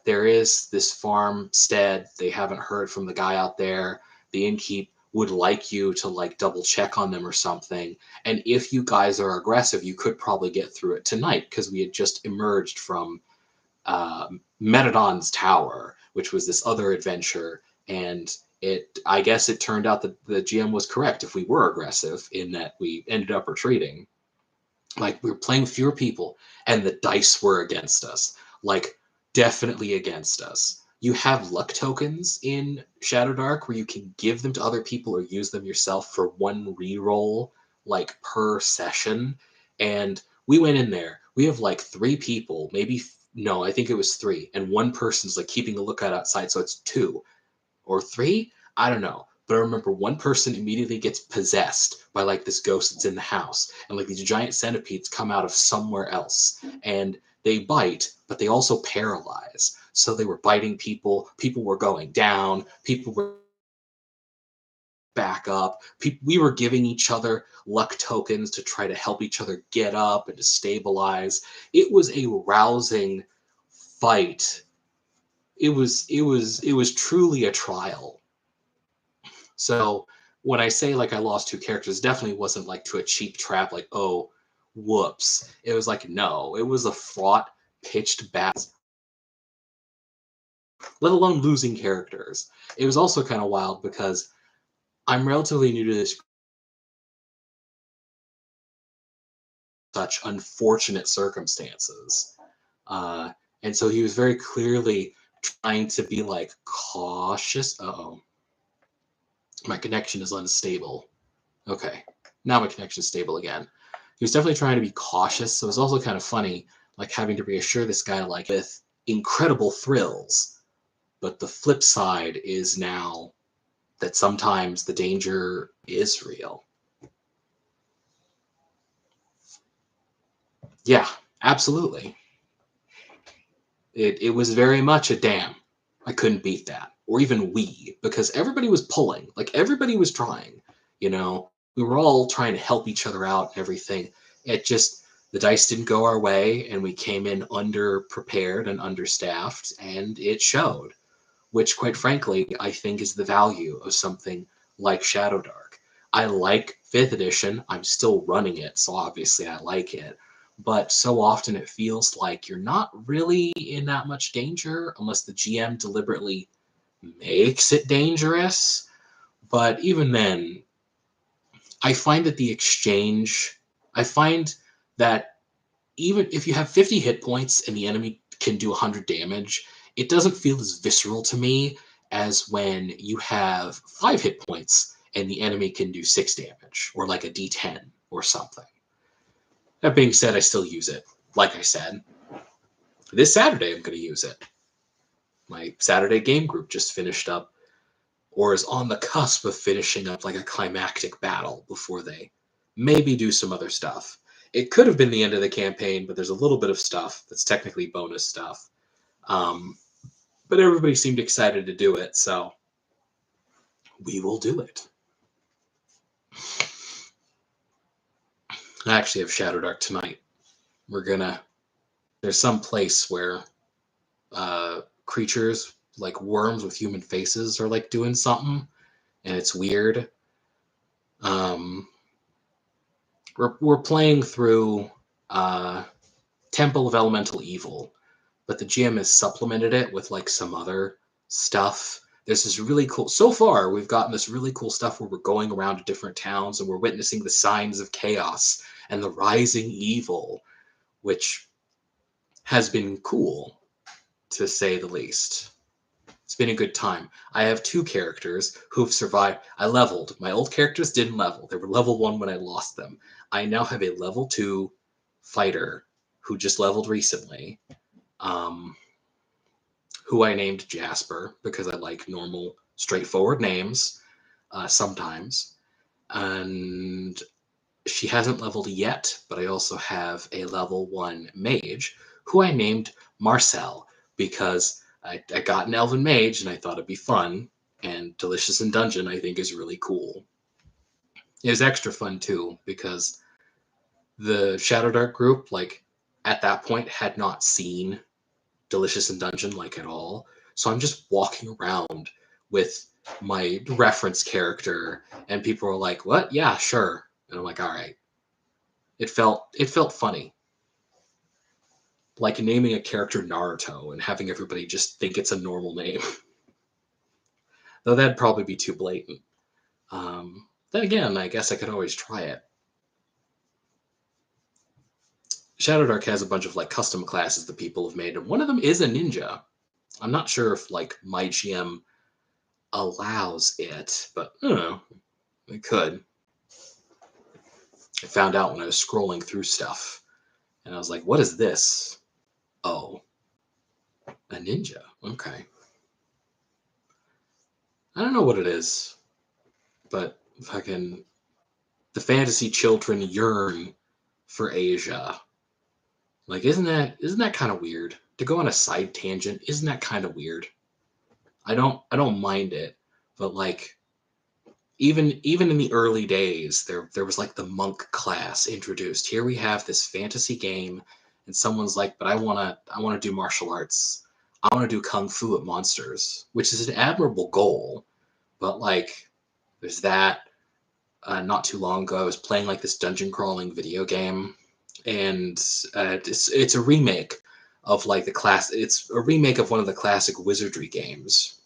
there is this farmstead. They haven't heard from the guy out there. The innkeep would like you to like double check on them or something. And if you guys are aggressive, you could probably get through it tonight, because we had just emerged from uh, Metadon's Tower, which was this other adventure, and I guess it turned out that the GM was correct if we were aggressive, in that we ended up retreating. Like, we were playing with fewer people, and the dice were against us. Like, definitely against us. You have luck tokens in Shadowdark where you can give them to other people or use them yourself for one reroll, like per session. And we went in there. We have like three people, maybe no, I think it was three, and one person's like keeping a lookout outside, so it's two or three. I don't know. But I remember one person immediately gets possessed by like this ghost that's in the house, and like these giant centipedes come out of somewhere else, and they bite, but they also paralyze. So they were biting people. People were going down. People were back up. We were giving each other luck tokens to try to help each other get up and to stabilize. It was a rousing fight. It was truly a trial. So when I say like I lost two characters, definitely wasn't like to a cheap trap, like, oh, whoops. It was like, no, it was a fraught, pitched battle, let alone losing characters. It was also kind of wild because I'm relatively new to this, such unfortunate circumstances. Uh, and so he was very clearly trying to be like cautious. Oh, my connection is unstable. Okay, now my connection is stable again. He was definitely trying to be cautious, so it was also kind of funny, like having to reassure this guy like with incredible thrills. But the flip side is now that sometimes the danger is real. Yeah, absolutely. It was very much a damn. I couldn't beat that. Or even we, because everybody was pulling. Like, everybody was trying. You know, we were all trying to help each other out and everything. It just, the dice didn't go our way, and we came in underprepared and understaffed, and it showed. Which, quite frankly, I think is the value of something like Shadowdark. I like 5th edition. I'm still running it, so obviously I like it. But so often it feels like you're not really in that much danger unless the GM deliberately makes it dangerous. But even then, I find that I find that even if you have 50 hit points and the enemy can do 100 damage, it doesn't feel as visceral to me as when you have 5 hit points and the enemy can do 6 damage, or like a d10 or something. That being said, I still use it. Like I said, this Saturday I'm going to use it. My Saturday game group just finished up, or is on the cusp of finishing up, like a climactic battle before they maybe do some other stuff. It could have been the end of the campaign, but there's a little bit of stuff that's technically bonus stuff. Um, but everybody seemed excited to do it, so we will do it. I actually have Shadowdark tonight. We're gonna. There's some place where creatures like worms with human faces are like doing something, and it's weird. Um, we're playing through. Temple of Elemental Evil, but the GM has supplemented it with like some other stuff. There's this really cool. So far, we've gotten this really cool stuff where we're going around to different towns and we're witnessing the signs of chaos and the rising evil, which has been cool, to say the least. It's been a good time. I have 2 characters who've survived. I leveled. My old characters didn't level. They were level 1 when I lost them. I now have a level 2 fighter who just leveled recently, who I named Jasper because I like normal, straightforward names sometimes. And she hasn't leveled yet, but I also have a level 1 mage who I named Marcel because I got an elven mage and I thought it'd be fun. And Delicious in Dungeon, I think, is really cool. It was extra fun too because the Shadow Dark group, like at that point, had not seen Delicious in Dungeon like at all. So I'm just walking around with my reference character, and people are like, "What? Yeah, sure." And I'm like, "All right." It felt funny, like naming a character Naruto and having everybody just think it's a normal name. Though that'd probably be too blatant. Then again, I guess I could always try it. Shadow Dark has a bunch of like custom classes that people have made, and one of them is a ninja. I'm not sure if like my GM allows it, but I don't know. It could. I found out when I was scrolling through stuff, and I was like, "What is this?" Oh, a ninja. Okay. I don't know what it is, but fucking the fantasy children yearn for Asia. Like, isn't that kind of weird? To go on a side tangent, isn't that kind of weird? I don't mind it, but like even in the early days, there was like the monk class introduced. Here we have this fantasy game, and someone's like, but I wanna do martial arts. I want to do kung fu at monsters, which is an admirable goal, but like there's that. Not too long ago, I was playing like this dungeon crawling video game, and it's a remake of like the class. It's a remake of one of the classic wizardry games.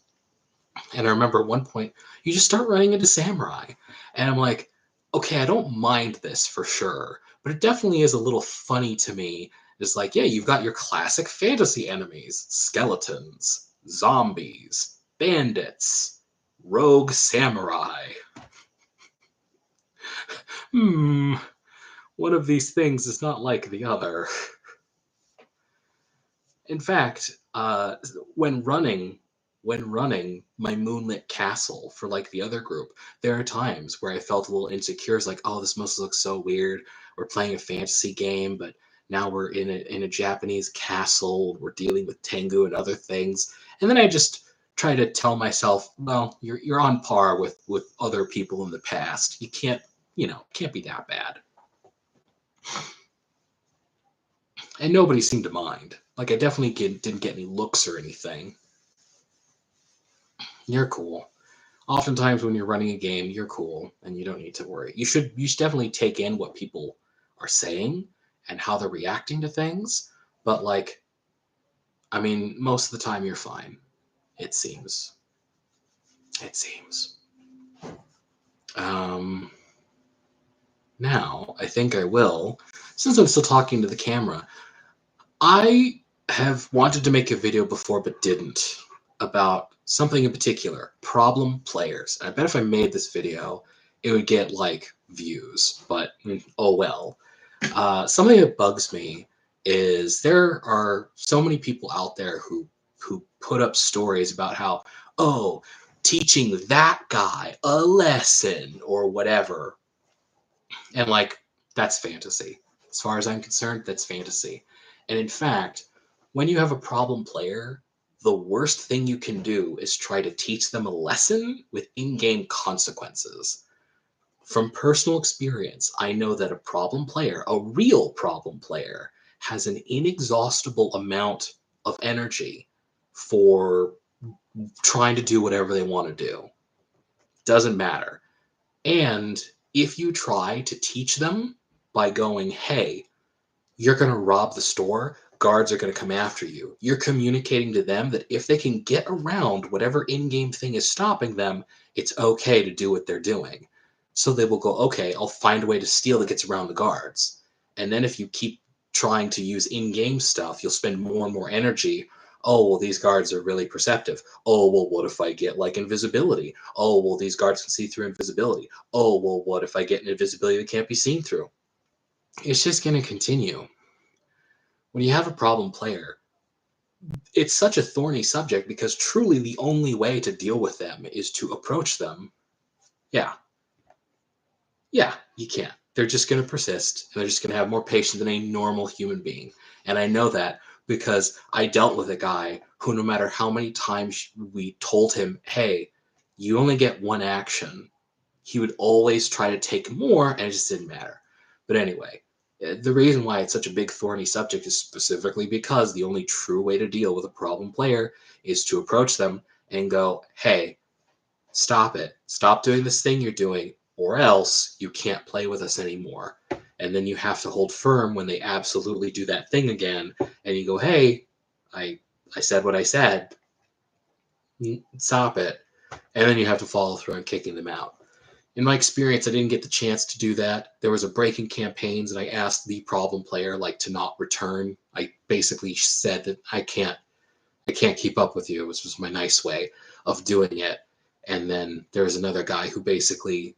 And I remember at one point, you just start running into samurai, and I'm like, okay, I don't mind this for sure, but it definitely is a little funny to me. It's like, yeah, you've got your classic fantasy enemies: skeletons, zombies, bandits, rogue samurai. Hmm, one of these things is not like the other. In fact, when running, when running my moonlit castle for like the other group, there are times where I felt a little insecure. It's like, oh, this must look so weird. We're playing a fantasy game, but now we're in a Japanese castle. We're dealing with Tengu and other things, and then I just try to tell myself, well, you're on par with other people in the past. You can't, can't be that bad. And nobody seemed to mind. Like I definitely didn't get any looks or anything. You're cool. Oftentimes when you're running a game, you're cool and you don't need to worry. You should definitely take in what people are saying and how they're reacting to things, but like I mean, most of the time you're fine. It seems. It seems. Um Now, I think I will, since I'm still talking to the camera, I have wanted to make a video before but didn't about something in particular, problem players. I bet if I made this video, it would get like views, but oh well. Something that bugs me is there are so many people out there who put up stories about how, oh, teaching that guy a lesson or whatever, and like that's fantasy. As far as I'm concerned, that's fantasy. And in fact, when you have a problem player, the worst thing you can do is try to teach them a lesson with in-game consequences. From personal experience, I know that a problem player, a real problem player, has an inexhaustible amount of energy for trying to do whatever they want to do. Doesn't matter. And if you try to teach them by going, hey, You're going to rob the store, guards are going to come after you. You're communicating to them that if they can get around whatever in-game thing is stopping them, it's okay to do what they're doing. So they will go, okay, I'll find a way to steal that gets around the guards. And then if you keep trying to use in-game stuff, you'll spend more and more energy. Oh, well, these guards are really perceptive. Oh, well, what if I get like invisibility? Oh, well, these guards can see through invisibility. Oh, well, what if I get an invisibility that can't be seen through? It's just going to continue. When you have a problem player, it's such a thorny subject because truly the only way to deal with them is to approach them. Yeah, yeah, you can't. They're just going to persist and they're just going to have more patience than a normal human being. And I know that because I dealt with a guy who, no matter how many times we told him, hey, you only get one action, he would always try to take more and it just didn't matter. But anyway, the reason why it's such a big thorny subject is specifically because the only true way to deal with a problem player is to approach them and go, hey, stop it. Stop doing this thing you're doing, or else you can't play with us anymore. And then you have to hold firm when they absolutely do that thing again. And you go, hey, I, I said what I said. Stop it. And then you have to follow through on kicking them out. In my experience, I didn't get the chance to do that. There was a break in campaigns, and I asked the problem player to not return. I basically said that I can't keep up with you, which was my nice way of doing it. And then there was another guy who basically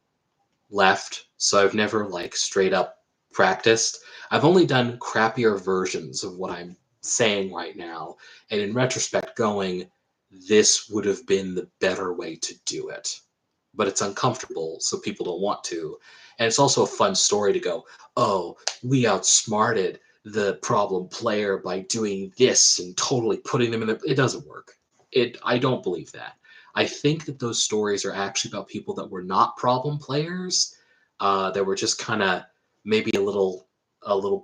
left. So I've never straight up practiced. I've only done crappier versions of what I'm saying right now. And in retrospect, going, this would have been the better way to do it. But it's uncomfortable, so people don't want to. And it's also a fun story to go, oh, we outsmarted the problem player by doing this and totally putting them in the. It doesn't work. I don't believe that. I think that those stories are actually about people that were not problem players, that were just kind of maybe a little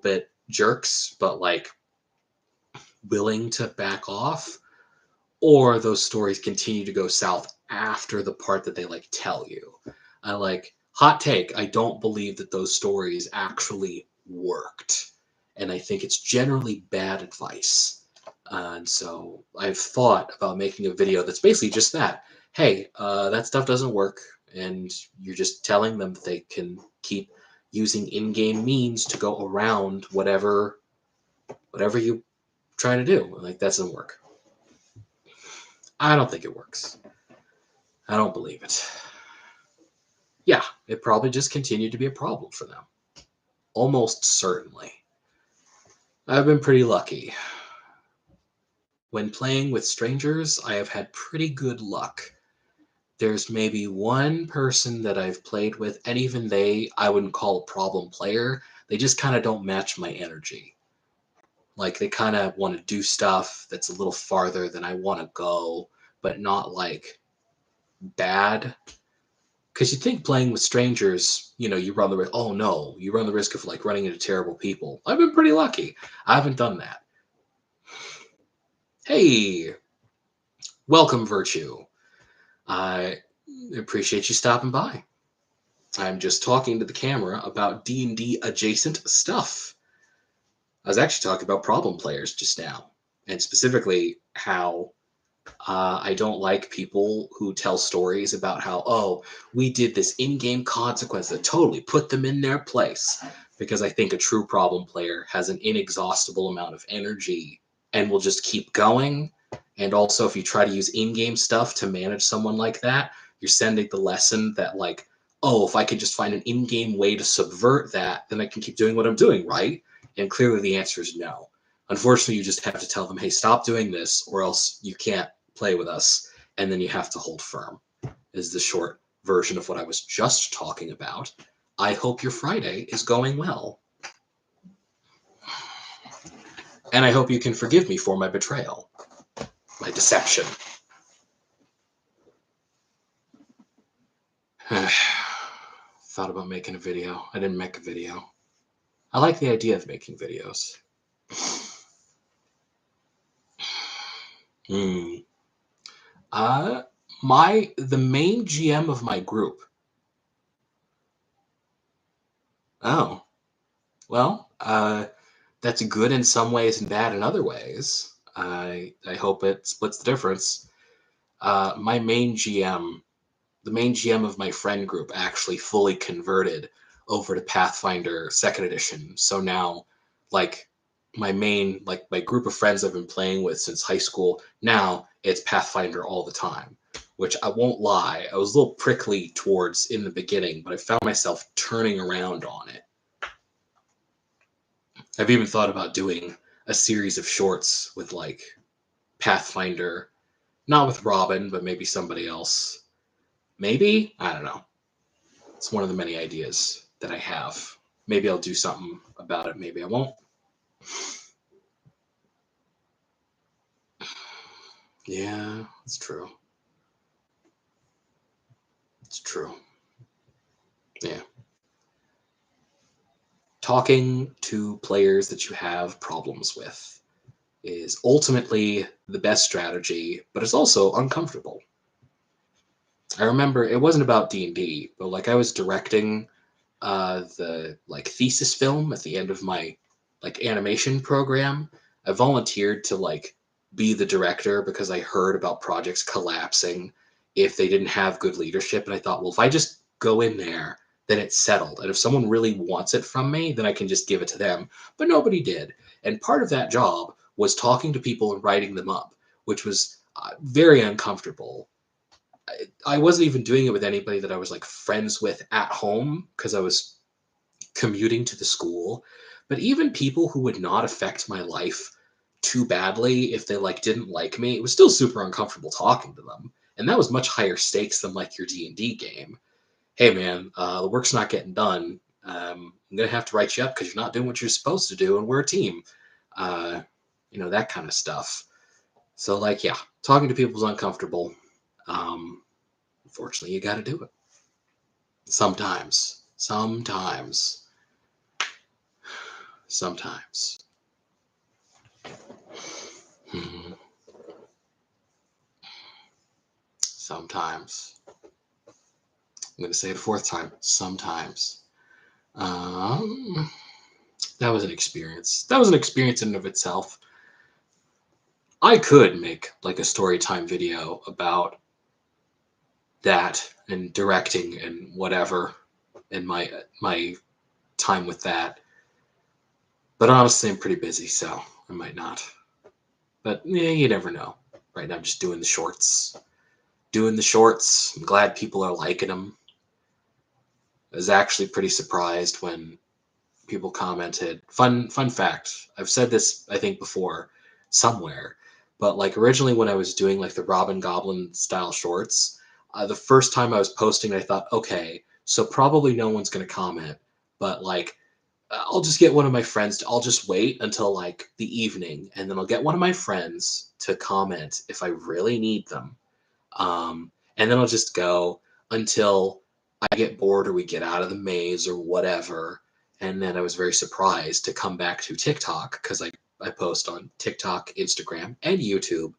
bit jerks, but willing to back off, or those stories continue to go south after the part that they tell you. I hot take. I don't believe that those stories actually worked, and I think it's generally bad advice. And so I've thought about making a video that's basically just that. Hey, that stuff doesn't work, and you're just telling them they can keep using in-game means to go around whatever you trying to do. That doesn't work. I don't think it works. I don't believe it. Yeah, it probably just continued to be a problem for them. Almost certainly. I've been pretty lucky. When playing with strangers, I have had pretty good luck. There's maybe one person that I've played with, and even I wouldn't call a problem player. They just kind of don't match my energy. They kind of want to do stuff that's a little farther than I want to go, but not bad. Because you think playing with strangers, you run the risk. Oh no, you run the risk of running into terrible people. I've been pretty lucky. I haven't done that. Hey, welcome, Virtue. I appreciate you stopping by. I'm just talking to the camera about D&D adjacent stuff. I was actually talking about problem players just now, and specifically how I don't like people who tell stories about how, oh, we did this in-game consequence that totally put them in their place. Because I think a true problem player has an inexhaustible amount of energy and will just keep going. And also, if you try to use in-game stuff to manage someone like that, you're sending the lesson that oh, if I could just find an in-game way to subvert that, then I can keep doing what I'm doing, right? And clearly the answer is no. Unfortunately, you just have to tell them, hey, stop doing this, or else you can't play with us, and then you have to hold firm, is the short version of what I was just talking about. I hope your Friday is going well. And I hope you can forgive me for my betrayal, my deception. Thought about making a video. I didn't make a video. I like the idea of making videos. The main GM of my group. Oh, well, that's good in some ways and bad in other ways. I hope it splits the difference. My main GM, the main GM of my friend group, actually fully converted over to Pathfinder Second Edition. So now, like my group of friends I've been playing with since high school, now it's Pathfinder all the time. Which I won't lie, I was a little prickly towards in the beginning, but I found myself turning around on it. I've even thought about doing a series of shorts with like Pathfinder, not with Robin, but maybe somebody else. Maybe? I don't know. It's one of the many ideas that I have. Maybe I'll do something about it. Maybe I won't. Yeah, it's true. It's true. Yeah. Talking to players that you have problems with is ultimately the best strategy, but it's also uncomfortable. I remember it wasn't about D&D, but like I was directing the like thesis film at the end of my like animation program. I volunteered to like be the director because I heard about projects collapsing if they didn't have good leadership, and I thought, well, if I just go in there, then it's settled, and if someone really wants it from me, then I can just give it to them. But nobody did, and part of that job was talking to people and writing them up, which was very uncomfortable. I wasn't even doing it with anybody that I was like friends with at home because I was commuting to the school, but even people who would not affect my life too badly if they like didn't like me, it was still super uncomfortable talking to them. And that was much higher stakes than like your D&D game. Hey man, the work's not getting done. I'm gonna have to write you up because you're not doing what you're supposed to do, and we're a team. Uh, that kind of stuff. So like, yeah, talking to people is uncomfortable. Um, Unfortunately, you got to do it sometimes. Sometimes. Mhm. Sometimes. I'm going to say it a fourth time. Sometimes. Um, that was an experience. That was an experience in and of itself. I could make like a story time video about that and directing and whatever and my time with that. But honestly, I'm pretty busy, so I might not. But yeah, you never know. Right now, I'm just doing the shorts. Doing the shorts. I'm glad people are liking them. I was actually pretty surprised when people commented. Fun fact. I've said this I think before somewhere, but like originally when I was doing like the Robin Goblin style shorts, the first time I was posting, I thought, okay, so probably no one's gonna comment, but like I'll just get one of my friends. I'll just wait until like the evening, and then I'll get one of my friends to comment if I really need them. And then I'll just go until I get bored or we get out of the maze or whatever. And then I was very surprised to come back to TikTok because I post on TikTok, Instagram, and YouTube.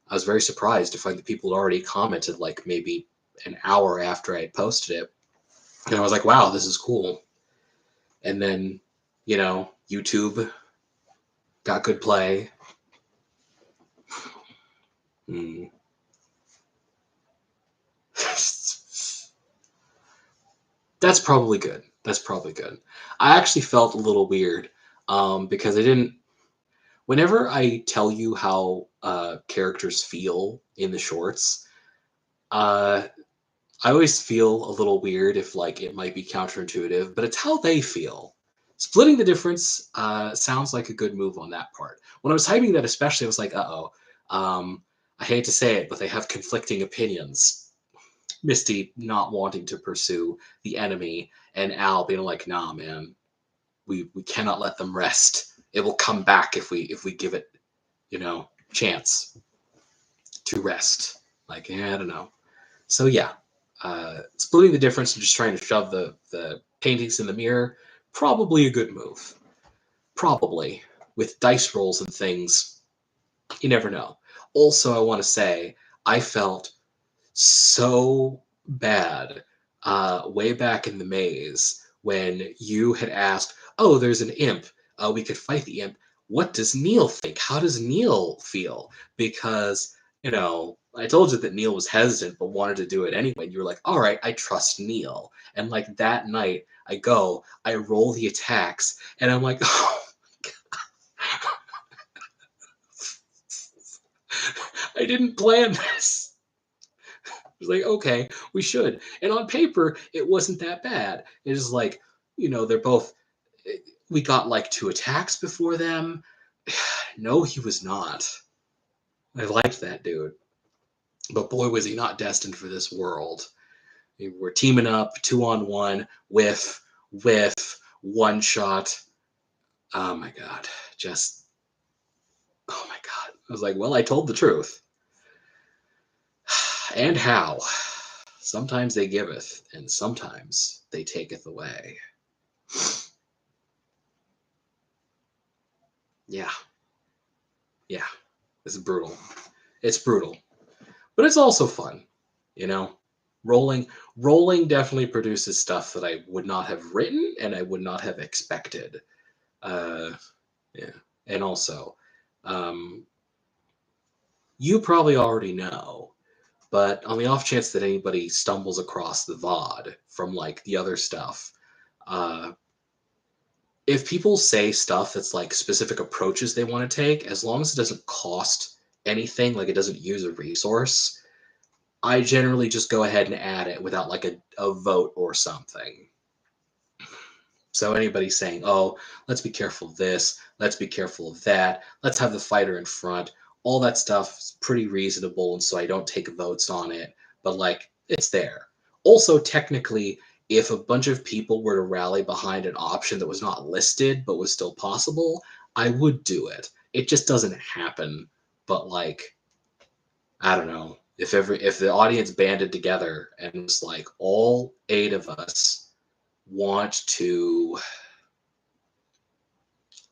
I was very surprised to find that people had already commented like maybe an hour after I had posted it. And I was like, wow, this is cool. And then, YouTube got good play. Mm. That's probably good. That's probably good. I actually felt a little weird because I didn't. Whenever I tell you how characters feel in the shorts, uh, I always feel a little weird if like it might be counterintuitive, but it's how they feel. Splitting the difference sounds like a good move on that part. When I was typing that, especially, I was like, "Uh oh." I hate to say it, but they have conflicting opinions. Misty not wanting to pursue the enemy, and Al being like, "Nah, man, we cannot let them rest. It will come back if we give it, chance to rest." Like, yeah, I don't know. So yeah, splitting the difference and just trying to shove the paintings in the mirror, probably a good move. Probably with dice rolls and things, you never know. Also, I want to say I felt so bad way back in the maze when you had asked, "Oh, there's an imp. We could fight the imp. What does Neil think? How does Neil feel? Because, I told you that Neil was hesitant but wanted to do it anyway. And you were like, all right, I trust Neil. And like that night, I roll the attacks, and I'm like, oh, I didn't plan this. I was like, okay, we should. And on paper, it wasn't that bad. It was like, they're both. We got like 2 attacks before them. No, he was not. I liked that dude. But boy, was he not destined for this world. We're teaming up 2-on-1 with one shot. Oh my God. Oh my God. I was like, well, I told the truth. And how? Sometimes they giveth, and sometimes they taketh away. Yeah. Yeah. It's brutal. It's brutal. But it's also fun, you know? Rolling definitely produces stuff that I would not have written and I would not have expected. Yeah. And also, um, you probably already know, but on the off chance that anybody stumbles across the VOD from like the other stuff, uh, if people say stuff that's like specific approaches they want to take, as long as it doesn't cost anything, like it doesn't use a resource, I generally just go ahead and add it without like a vote or something. So anybody saying, oh, let's be careful of this, let's be careful of that, let's have the fighter in front, all that stuff is pretty reasonable, and so I don't take votes on it, but like, it's there. Also, technically, if a bunch of people were to rally behind an option that was not listed but was still possible, I would do it. It just doesn't happen. But like, I don't know. If the audience banded together and was like, all 8 of us want to,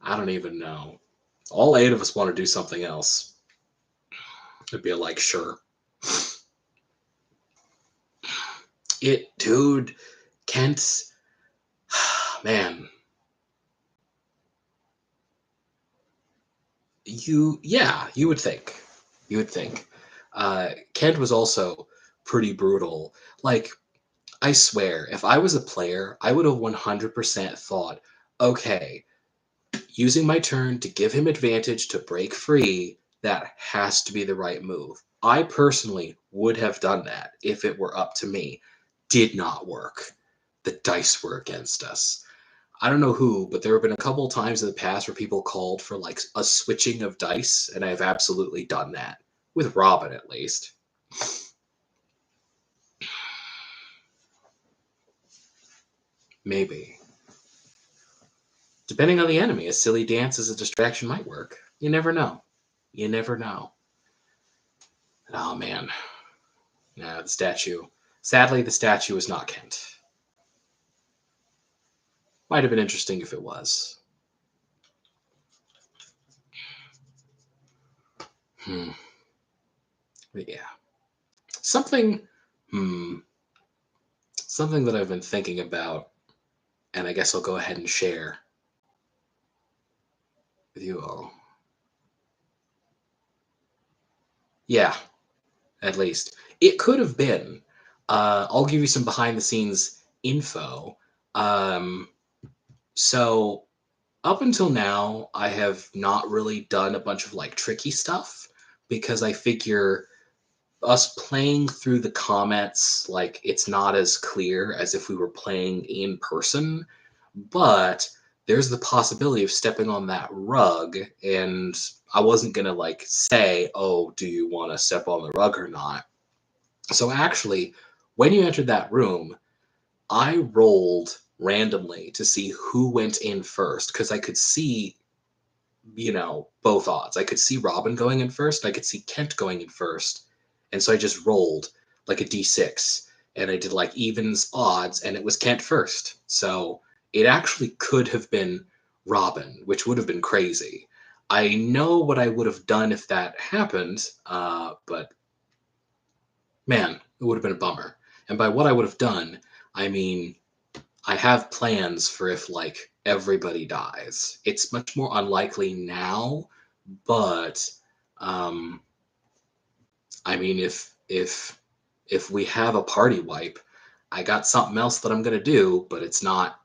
I don't even know. All 8 of us want to do something else. It'd be like, sure. Dude, Kent, man. You would think. You would think. Kent was also pretty brutal. Like, I swear, if I was a player, I would have 100% thought, okay, using my turn to give him advantage to break free, that has to be the right move. I personally would have done that if it were up to me. Did not work. The dice were against us. I don't know who, but there have been a couple of times in the past where people called for like a switching of dice, and I've absolutely done that. With Robin, at least. Maybe. Depending on the enemy, a silly dance as a distraction might work. You never know. You never know. Oh, man. Yeah, the statue. Sadly, the statue is not Kent. Might have been interesting if it was. But yeah. Something, something that I've been thinking about, and I guess I'll go ahead and share with you all. Yeah, at least. It could have been. I'll give you some behind the scenes info. So up until now, I have not really done a bunch of like tricky stuff because I figure us playing through the comments, like it's not as clear as if we were playing in person, but there's the possibility of stepping on that rug, and I wasn't gonna like say, oh, do you want to step on the rug or not? So actually, when you entered that room, I rolled randomly to see who went in first because I could see, both odds. I could see Robin going in first, I could see Kent going in first. And so I just rolled like a d6 and I did like evens odds and it was Kent first. So it actually could have been Robin, which would have been crazy. I know what I would have done if that happened, but man, it would have been a bummer. And by what I would have done, I mean I have plans for if like everybody dies. It's much more unlikely now, but um, I mean, if we have a party wipe, I got something else that I'm gonna do, but it's not.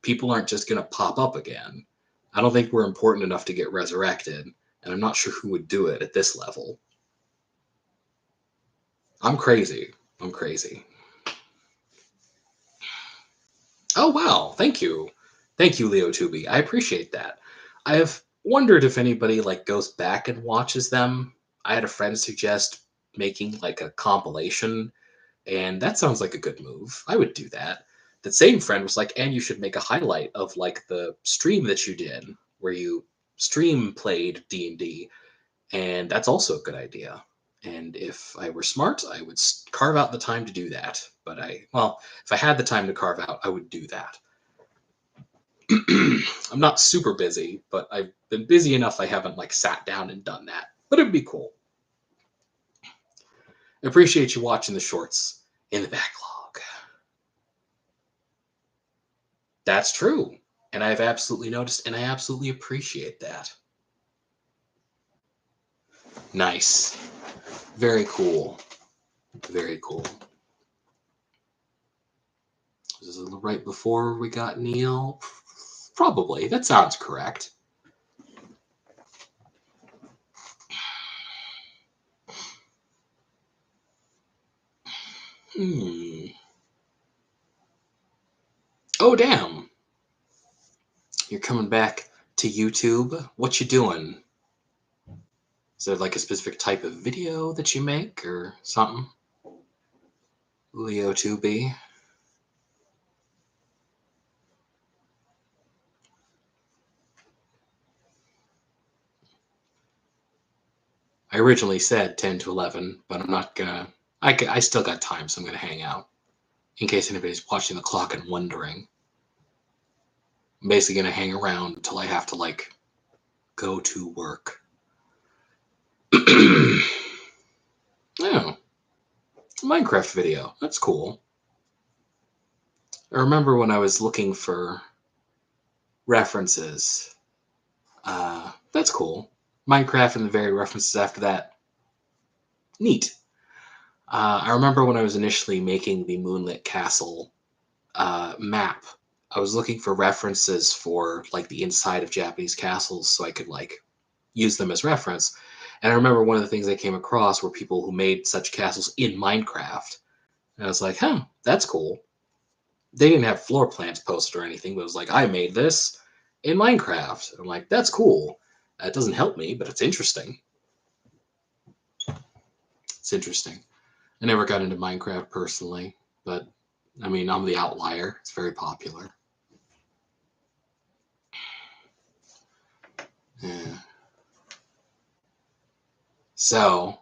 People aren't just gonna pop up again. I don't think we're important enough to get resurrected, and I'm not sure who would do it at this level. I'm crazy. I'm crazy. Oh wow, thank you, Leo Tubi. I appreciate that. I have wondered if anybody like goes back and watches them. I had a friend suggest making like a compilation. And that sounds like a good move. I would do that. That same friend was like, and you should make a highlight of like the stream that you did where you stream played D&D. And that's also a good idea. And if I were smart, I would carve out the time to do that. But well, if I had the time to carve out, I would do that. I'm not super busy, but I've been busy enough I haven't like sat down and done that. But it'd be cool. I appreciate you watching the shorts in the backlog. That's true. And I've absolutely noticed, and I absolutely appreciate that. Nice. Very cool. Very cool. This is right before we got Neil? Probably. That sounds correct. Oh, damn. You're coming back to YouTube? What you doing? Is there like a specific type of video that you make or something? Leo 2B. I originally said 10 to 11, but I'm not gonna. I still got time, so I'm gonna hang out. In case anybody's watching the clock and wondering. I'm basically gonna hang around until I have to like go to work. Oh, Minecraft video. That's cool. I remember when I was looking for references. That's cool. Minecraft and the very references after that. Neat. I remember when I was initially making the Moonlit Castle map. I was looking for references for like the inside of Japanese castles so I could like use them as reference. And I remember one of the things I came across were people who made such castles in Minecraft. And I was like, huh, that's cool. They didn't have floor plans posted or anything, but it was like, I made this in Minecraft. And I'm like, that's cool. That doesn't help me, but it's interesting. It's interesting. I never got into Minecraft personally, but I mean, I'm the outlier. It's very popular. Yeah. So,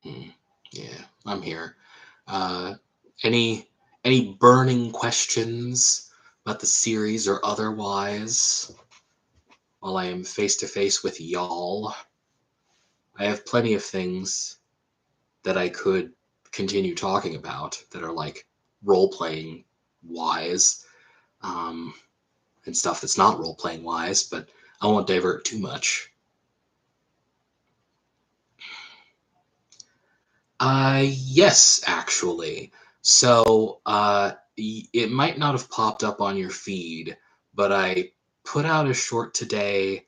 yeah, I'm here. Uh, any burning questions about the series or otherwise while I am face to face with y'all? I have plenty of things that I could continue talking about that are like role playing wise, um, and stuff that's not role playing wise, but I won't divert too much. Yes, actually. So, it might not have popped up on your feed, but I put out a short today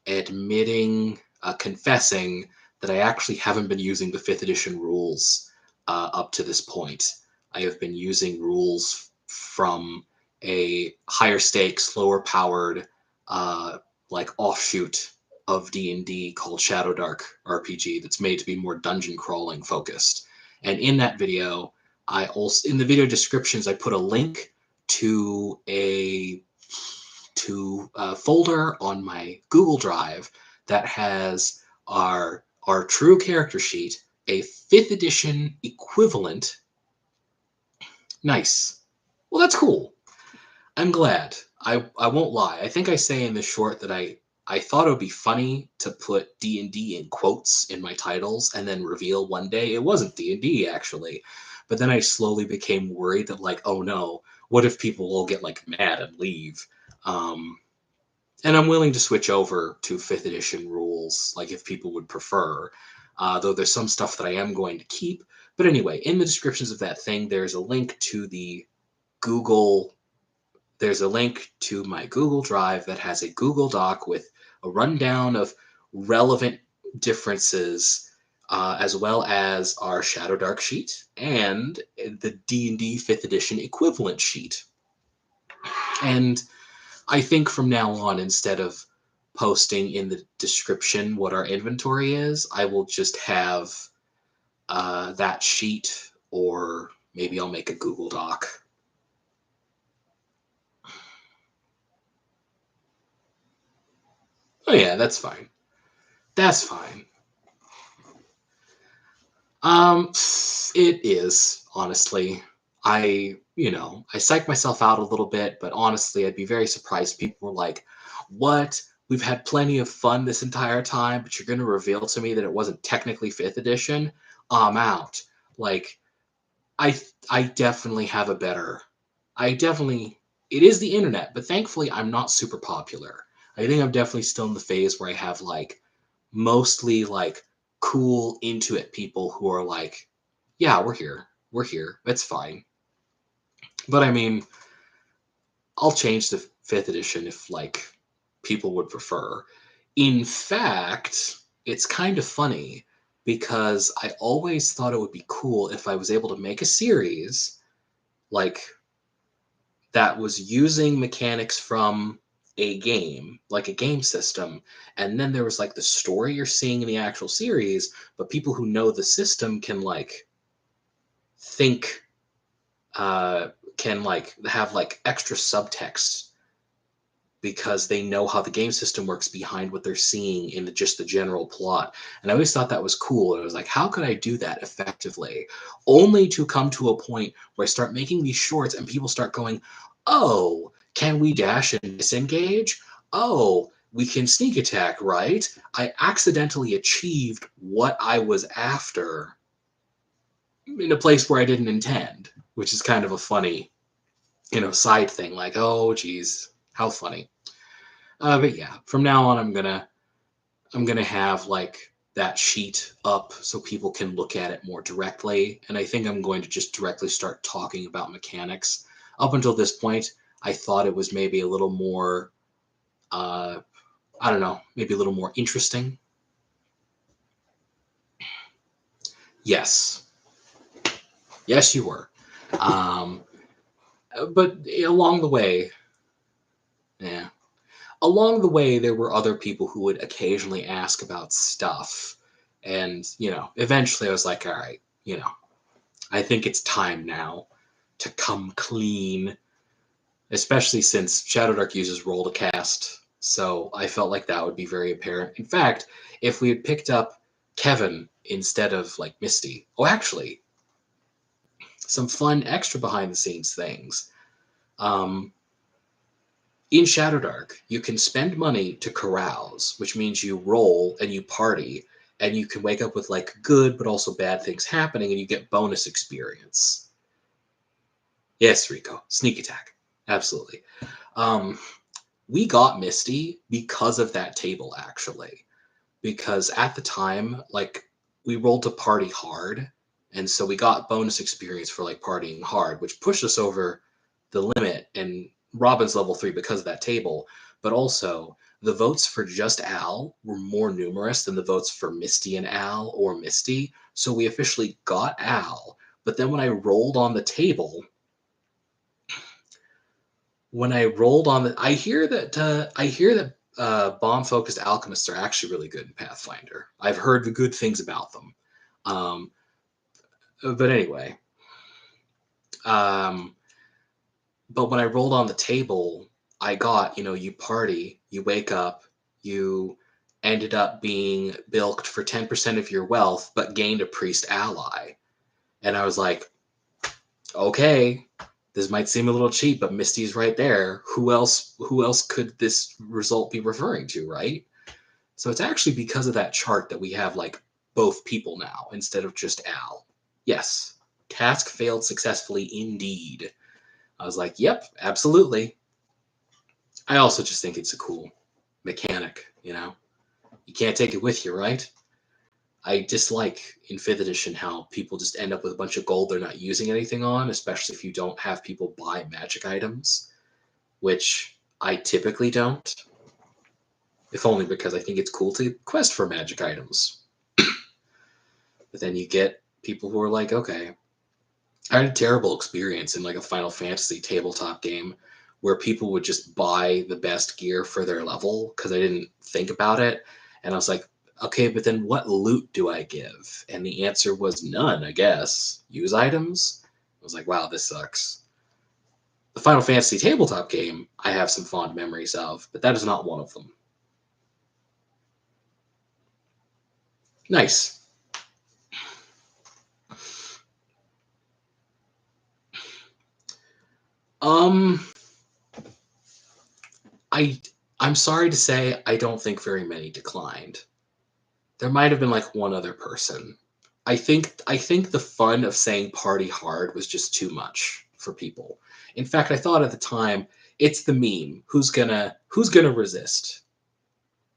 admitting, confessing that I actually haven't been using the 5th edition rules up to this point. I have been using rules from a higher stakes, lower powered, uh, like offshoot of D&D called Shadow Dark RPG that's made to be more dungeon crawling focused. And in that video, I also in the video descriptions I put a link to a folder on my Google Drive that has our true character sheet, a 5th edition equivalent. Nice. Well, that's cool. I'm glad. I won't lie. I think I say in the short that I thought it would be funny to put D&D in quotes in my titles and then reveal one day it wasn't D&D actually. But then I slowly became worried that, like, oh no, what if people will get like mad and leave? Um, and I'm willing to switch over to fifth edition rules, like if people would prefer. Though there's some stuff that I am going to keep. But anyway, in the descriptions of that thing, there's a link to the Google. There's a link to my Google Drive that has a Google Doc with a rundown of relevant differences, as well as our Shadow Dark sheet and the D&D fifth edition equivalent sheet. And I think from now on, instead of posting in the description what our inventory is, I will just have that sheet, or maybe I'll make a Google Doc. Oh yeah, that's fine. That's fine. It is, honestly. I psych myself out a little bit, but honestly, I'd be very surprised. People were like, "What? We've had plenty of fun this entire time, but you're going to reveal to me that it wasn't technically fifth edition? I'm out." Like, I definitely have a better. I definitely. It is the internet, but thankfully, I'm not super popular. I think I'm definitely still in the phase where I have like mostly like cool into it people who are like, yeah, we're here, it's fine. But I mean, I'll change the fifth edition if like people would prefer. In fact, it's kind of funny because I always thought it would be cool if I was able to make a series like that was using mechanics from a game, like a game system, and then there was like the story you're seeing in the actual series, but people who know the system can like think, uh can like have like extra subtext because they know how the game system works behind what they're seeing in just the general plot. And I always thought that was cool. And I was like, how could I do that effectively? Only to come to a point where I start making these shorts and people start going, oh, can we dash and disengage? Oh, we can sneak attack, right? I accidentally achieved what I was after in a place where I didn't intend, which is kind of a funny, side thing. Like, oh, geez, how funny. But yeah, from now on, I'm gonna have like that sheet up so people can look at it more directly, and I think I'm going to just directly start talking about mechanics. Up until this point, I thought it was maybe a little more, uh, I don't know, maybe a little more interesting. Yes, yes, you were. Um, but along the way, yeah, along the way, there were other people who would occasionally ask about stuff. And, eventually I was like, all right, I think it's time now to come clean, especially since Shadow Dark uses roll to cast. So I felt like that would be very apparent. In fact, if we had picked up Kevin instead of like Misty, oh, actually, some fun extra behind the scenes things. Um, in Shadowdark, you can spend money to carouse, which means you roll and you party, and you can wake up with like good but also bad things happening, and you get bonus experience. Yes, Rico, sneak attack, absolutely. Um, we got Misty because of that table, actually, because at the time, like we rolled to party hard, and so we got bonus experience for like partying hard, which pushed us over the limit, and Robin's level 3 because of that table. But also, the votes for just Al were more numerous than the votes for Misty and Al or Misty. So we officially got Al. But then when I rolled on the, I hear that bomb focused alchemists are actually really good in Pathfinder. I've heard the good things about them. Um, but anyway, um, but when I rolled on the table, I got, you party, you wake up, you ended up being bilked for 10% of your wealth, but gained a priest ally. And I was like, okay, this might seem a little cheap, but Misty's right there. Who else could this result be referring to, right? So it's actually because of that chart that we have like both people now instead of just Al. Yes. Task failed successfully indeed. I was like, yep, absolutely. I also just think it's a cool mechanic, you know? You can't take it with you, right? I dislike in 5th edition how people just end up with a bunch of gold they're not using anything on, especially if you don't have people buy magic items, which I typically don't. If only because I think it's cool to quest for magic items. But then you get people who are like, okay, I had a terrible experience in like a Final Fantasy tabletop game where people would just buy the best gear for their level because I didn't think about it. And I was like, okay, but then what loot do I give? And the answer was none, I guess. Use items? I was like, wow, this sucks. The Final Fantasy tabletop game, I have some fond memories of, but that is not one of them. Nice. Um, I I'm sorry to say I don't think very many declined. There might have been like one other person. I think the fun of saying party hard was just too much for people. In fact, I thought at the time it's the meme. Who's gonna resist?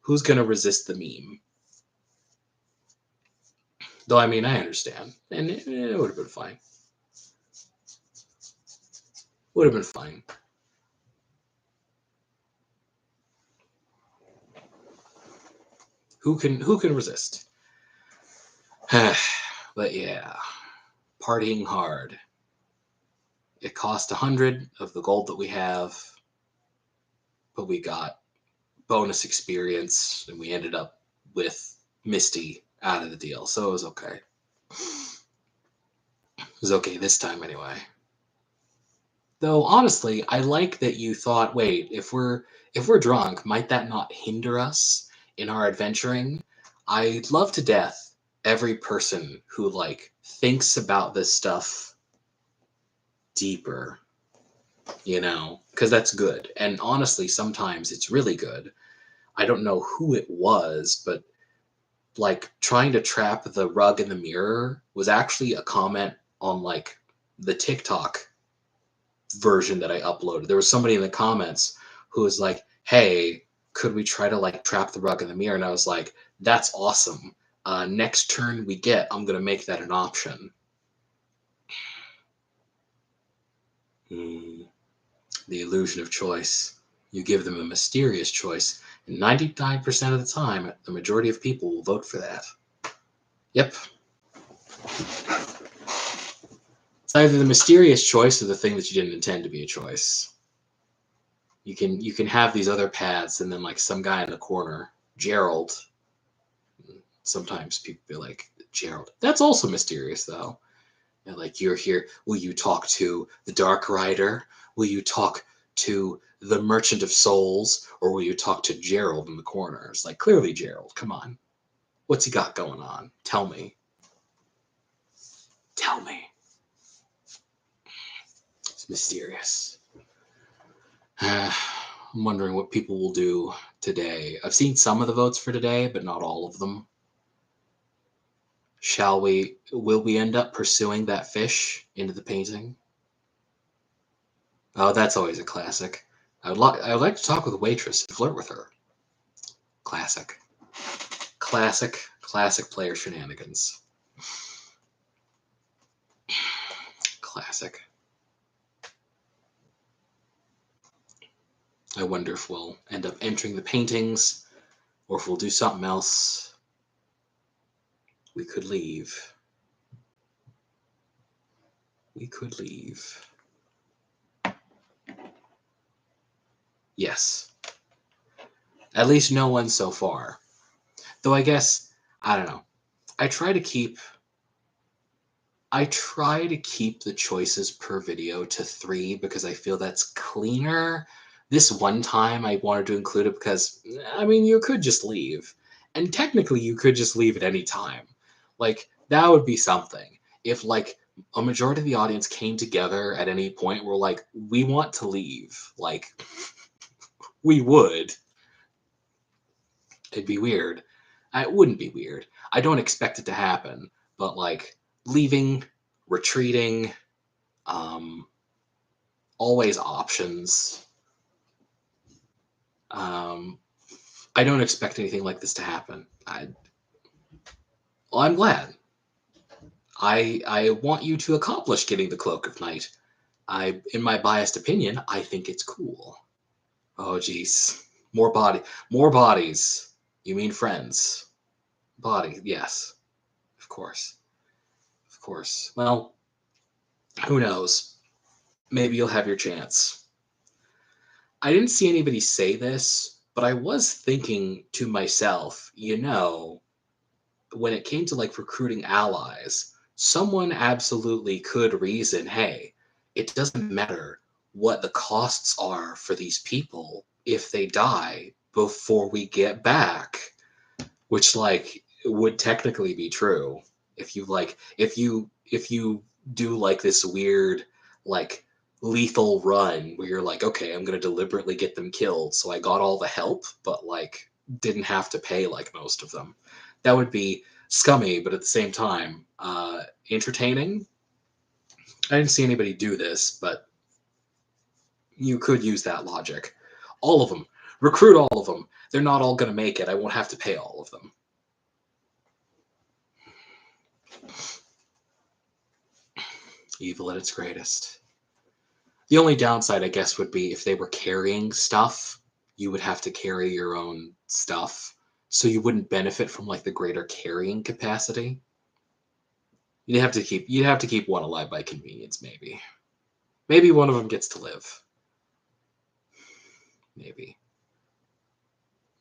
Who's gonna resist the meme? Though I mean I understand, and it would have been fine. Would have been fine. Who can resist? But yeah, partying hard. It cost 100 of the gold that we have, but we got bonus experience, and we ended up with Misty out of the deal, so it was okay. It was okay this time anyway. Though honestly, I like that you thought, wait, if we're drunk, might that not hinder us in our adventuring? I love to death every person who like thinks about this stuff deeper, because that's good. And honestly, sometimes it's really good. I don't know who it was, but like trying to trap the rug in the mirror was actually a comment on like the TikTok version that I uploaded. There was somebody in the comments who was like, "Hey, could we try to like trap the rug in the mirror?" And I was like, "That's awesome. Next turn we get, I'm gonna make that an option." Hmm. The illusion of choice. You give them a mysterious choice, and 99% of the time, the majority of people will vote for that. Yep. It's either the mysterious choice or the thing that you didn't intend to be a choice. You can have these other paths, and then like some guy in the corner, Gerald. Sometimes people be like, Gerald. That's also mysterious though. And like you're here. Will you talk to the Dark Rider? Will you talk to the Merchant of Souls, or will you talk to Gerald in the corner? It's like clearly Gerald. Come on, what's he got going on? Tell me. Tell me. It's mysterious. I'm wondering what people will do today. I've seen some of the votes for today, but not all of them. Will we end up pursuing that fish into the painting? Oh, that's always a classic. I would like to talk with a waitress and flirt with her. Classic. Classic player shenanigans. Classic. I wonder if we'll end up entering the paintings or if we'll do something else. We could leave. We could leave. Yes. At least no one so far. Though I guess, I don't know. I try to keep I try to keep the choices per video to 3 because I feel that's cleaner. This one time I wanted to include it because I mean you could just leave. And technically you could just leave at any time. Like that would be something. If like a majority of the audience came together at any point were like we want to leave. Like we would. It'd be weird. It wouldn't be weird. I don't expect it to happen, but like leaving retreating, um, always options. I don't expect anything like this to happen. Well, I'm glad. I want you to accomplish getting the Cloak of Night. In my biased opinion, I think it's cool. Oh, jeez. More bodies. You mean friends? Body, yes. Of course. Of course. Well, who knows? Maybe you'll have your chance. I didn't see anybody say this, but I was thinking to myself, when it came to like recruiting allies, someone absolutely could reason, hey, it doesn't matter what the costs are for these people if they die before we get back, which like would technically be true if you do like this weird like lethal run where you're like, okay, I'm going to deliberately get them killed so I got all the help but like didn't have to pay like most of them. That would be scummy, but at the same time entertaining. I didn't see anybody do this, but you could use that logic. All of them, recruit all of them. They're not all going to make it. I won't have to pay all of them. Evil at its greatest. The only downside, I guess, would be if they were carrying stuff, you would have to carry your own stuff, so you wouldn't benefit from like the greater carrying capacity. You'd have to keep one alive by convenience, maybe. Maybe one of them gets to live. Maybe.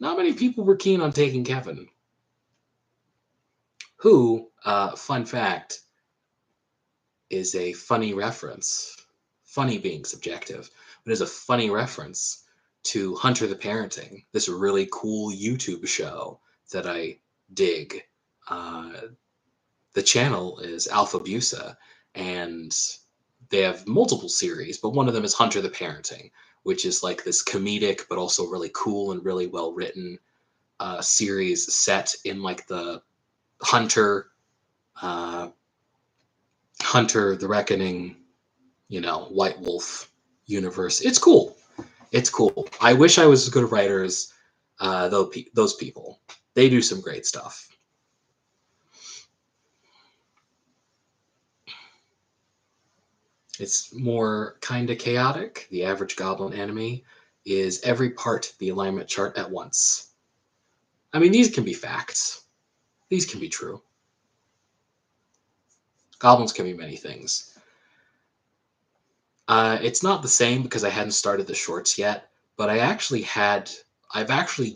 Not many people were keen on taking Kevin. Who, fun fact, is a funny reference. Funny being subjective, but is a funny reference to Hunter the Parenting, this really cool YouTube show that I dig. The channel is Alpha Busa, and they have multiple series, but one of them is Hunter the Parenting, which is like this comedic but also really cool and really well written series set in like the Hunter, uh, Hunter the Reckoning, White Wolf universe. It's cool. It's cool. I wish I was as good a writer as those people. They do some great stuff. It's more kind of chaotic. The average goblin enemy is every part the alignment chart at once. I mean, these can be facts. These can be true. Goblins can be many things. It's not the same because I hadn't started the shorts yet, but I've actually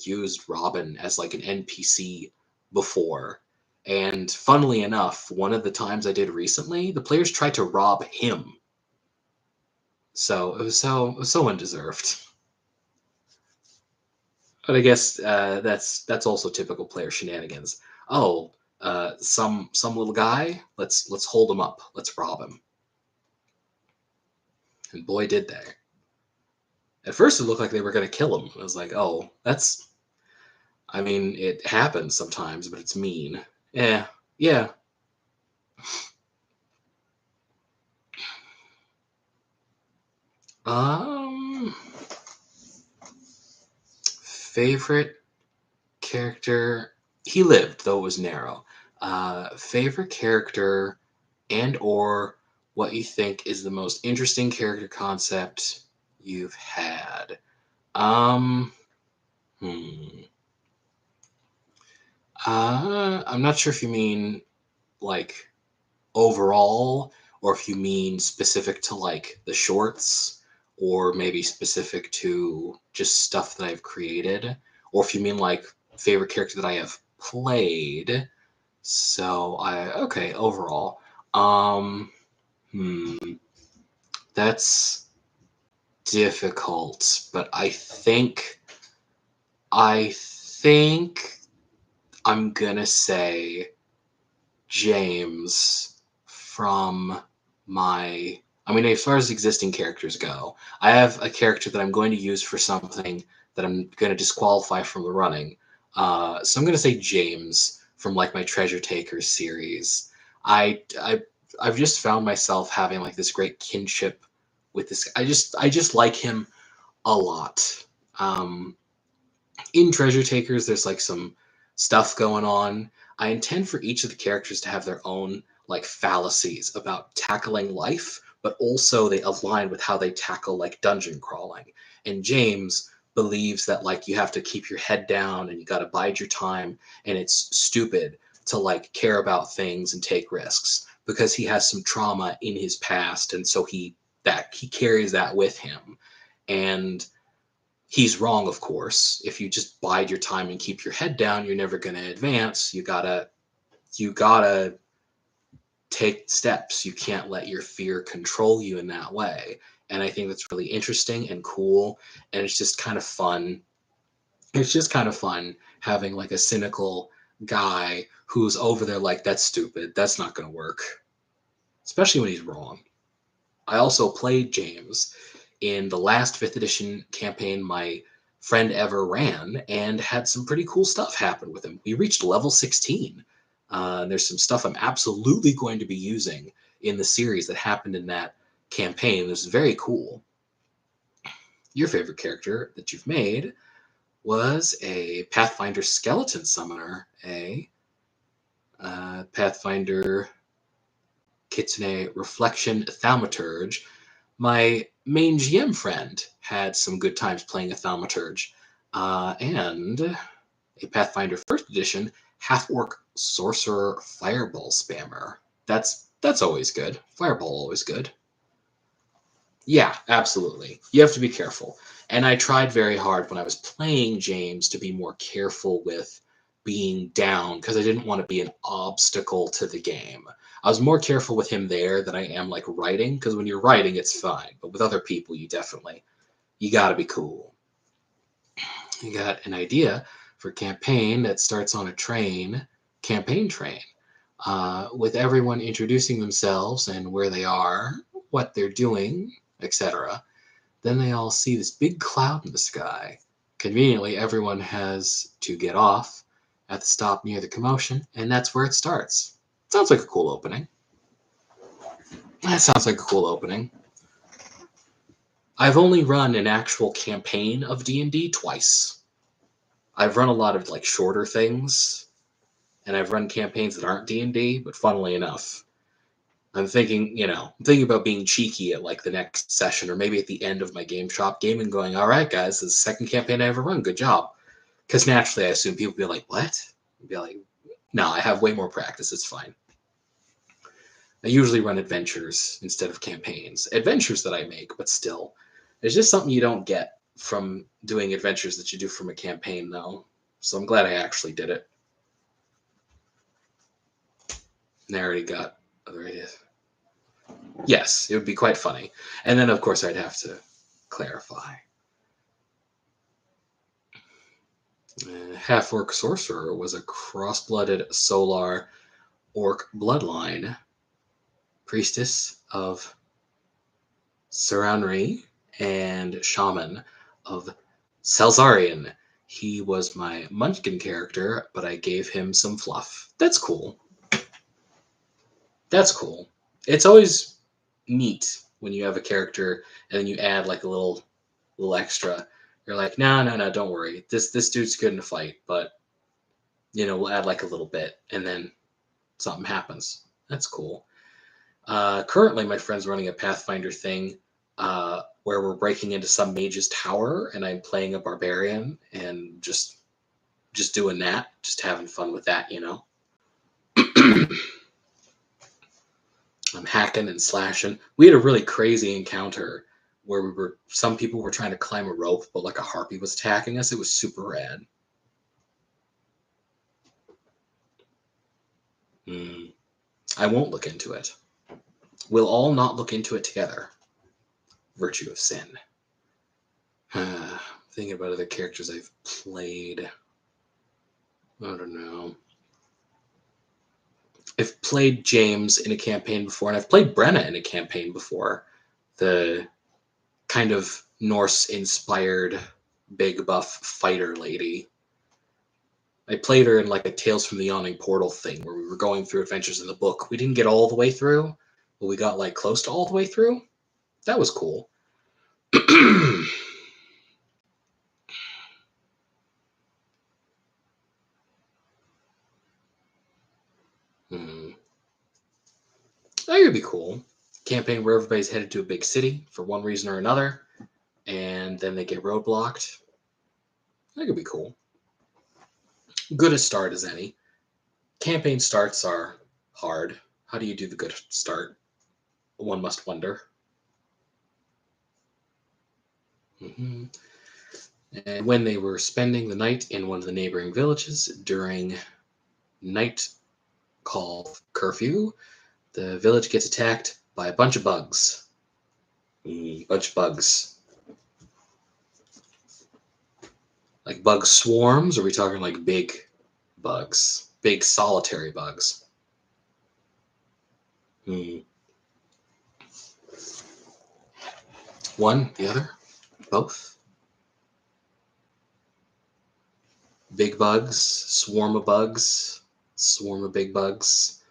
used Robin as like an NPC before. And funnily enough, one of the times I did recently, the players tried to rob him. So it was so undeserved. But I guess that's also typical player shenanigans. Oh, some little guy. Let's hold him up. Let's rob him. And boy, did they. At first, it looked like they were going to kill him. I was like, oh, that's. I mean, it happens sometimes, but it's mean. Yeah. Um, favorite character. He lived, though it was narrow. Favorite character and or what you think is the most interesting character concept you've had. Um, hmm. I'm not sure if you mean like overall or if you mean specific to like the shorts or maybe specific to just stuff that I've created or if you mean like favorite character that I have played. So okay, overall. Um, hmm, that's difficult, but I think I'm gonna say James from I mean, as far as existing characters go, I have a character that I'm going to use for something that I'm going to disqualify from the running. So I'm going to say James from like my Treasure Takers series. I I've just found myself having like this great kinship with this. I just like him a lot. Um, in Treasure Takers, there's like some stuff going on. I intend for each of the characters to have their own like fallacies about tackling life, but also they align with how they tackle like dungeon crawling. And James believes that like you have to keep your head down and you got to bide your time, and it's stupid to like care about things and take risks because he has some trauma in his past, and so he carries that with him. And he's wrong, of course. If you just bide your time and keep your head down, you're never going to advance. You gotta take steps. You can't let your fear control you in that way. And I think that's really interesting and cool. And it's just kind of fun. It's just kind of fun having like a cynical guy who's over there like, that's stupid. That's not going to work. Especially when he's wrong. I also played James in the last 5th edition campaign my friend ever ran, and had some pretty cool stuff happen with him. We reached level 16. There's some stuff I'm absolutely going to be using in the series that happened in that campaign. It was very cool. Your favorite character that you've made was a Pathfinder skeleton summoner, a Pathfinder Kitsune Reflection Thaumaturge. My main GM friend had some good times playing a Thaumaturge, and a Pathfinder First Edition Half-Orc Sorcerer Fireball Spammer. That's always good. Fireball always good. Yeah, absolutely. You have to be careful. And I tried very hard when I was playing James to be more careful with being down because I didn't want to be an obstacle to the game. I was more careful with him there than I am like writing, because when you're writing it's fine, but with other people you got to be cool. You got an idea for campaign that starts on a campaign train, with everyone introducing themselves and where they are, what they're doing, etc. Then they all see this big cloud in the sky. Conveniently, everyone has to get off at the stop near the commotion, and that's where it starts. Sounds like a cool opening. That sounds like a cool opening. I've only run an actual campaign of D&D twice. I've run a lot of like shorter things, and I've run campaigns that aren't D&D, but funnily enough, I'm thinking about being cheeky at like the next session or maybe at the end of my game shop game and going, all right, guys, this is the second campaign I ever run. Good job. Because naturally, I assume people will be like, what? I'd be like, no, I have way more practice. It's fine. I usually run adventures instead of campaigns. Adventures that I make, but still. There's just something you don't get from doing adventures that you do from a campaign, though. So I'm glad I actually did it. And I already got other ideas. Yes, it would be quite funny. And then, of course, I'd have to clarify. Half-Orc Sorcerer was a cross-blooded Solar Orc bloodline, priestess of Saranri and shaman of Salzarian. He was my Munchkin character, but I gave him some fluff. That's cool. That's cool. It's always neat when you have a character and then you add like a little extra. You're like, no, don't worry. This dude's good in a fight, but we'll add like a little bit, and then something happens. That's cool. Currently, my friend's running a Pathfinder thing where we're breaking into some mage's tower, and I'm playing a barbarian and just doing that, just having fun with that. I'm hacking and slashing. We had a really crazy encounter where some people were trying to climb a rope, but like a harpy was attacking us. It was super rad. I won't look into it. We'll all not look into it together. Virtue of Sin. Thinking about other characters I've played. I don't know. I've played James in a campaign before, and I've played Brenna in a campaign before. The kind of Norse-inspired big buff fighter lady. I played her in like a Tales from the Yawning Portal thing where we were going through adventures in the book. We didn't get all the way through, but we got like close to all the way through. That was cool. That could be cool. Campaign where everybody's headed to a big city for one reason or another, and then they get roadblocked. That could be cool. Good a start as any. Campaign starts are hard. How do you do the good start? One must wonder. Mm-hmm. And when they were spending the night in one of the neighboring villages during night called curfew, the village gets attacked by a bunch of bugs. Bunch of bugs. Like bug swarms? Or are we talking like big bugs? Big solitary bugs? One, the other? Both? Big bugs, swarm of big bugs,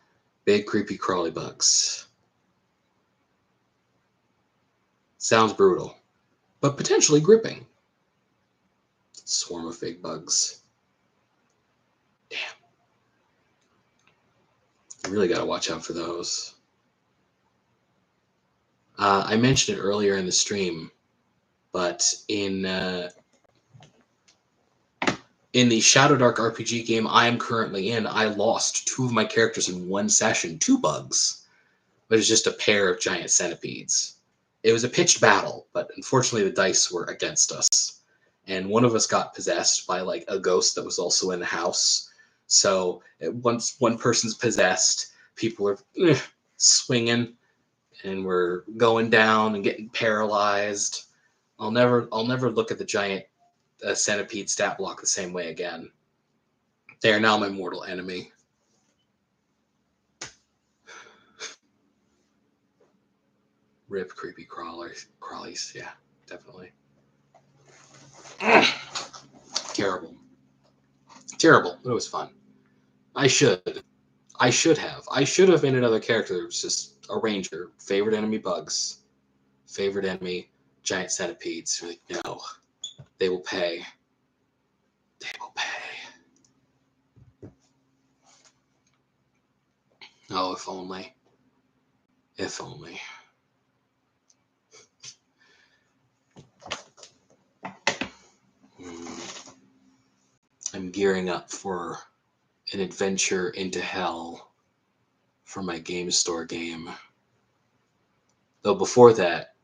big creepy crawly bugs. Sounds brutal, but potentially gripping. Swarm of big bugs. Damn. You really gotta watch out for those. I mentioned it earlier in the stream, but in the Shadowdark RPG game I am currently in, I lost 2 of my characters in one session, 2 bugs. But it's just a pair of giant centipedes. It was a pitched battle, but unfortunately the dice were against us. And one of us got possessed by like a ghost that was also in the house. So once one person's possessed, people are swinging, and we're going down and getting paralyzed. I'll never look at the giant centipede stat block the same way again. They are now my mortal enemy. Rip creepy crawlies. Yeah, definitely. Terrible, but it was fun. I should have been another character that was just a ranger. Favorite enemy bugs. Favorite enemy giant centipedes. Like, no, they will pay. They will pay. Oh, if only. If only. I'm gearing up for an adventure into hell for my game store game. Though before that,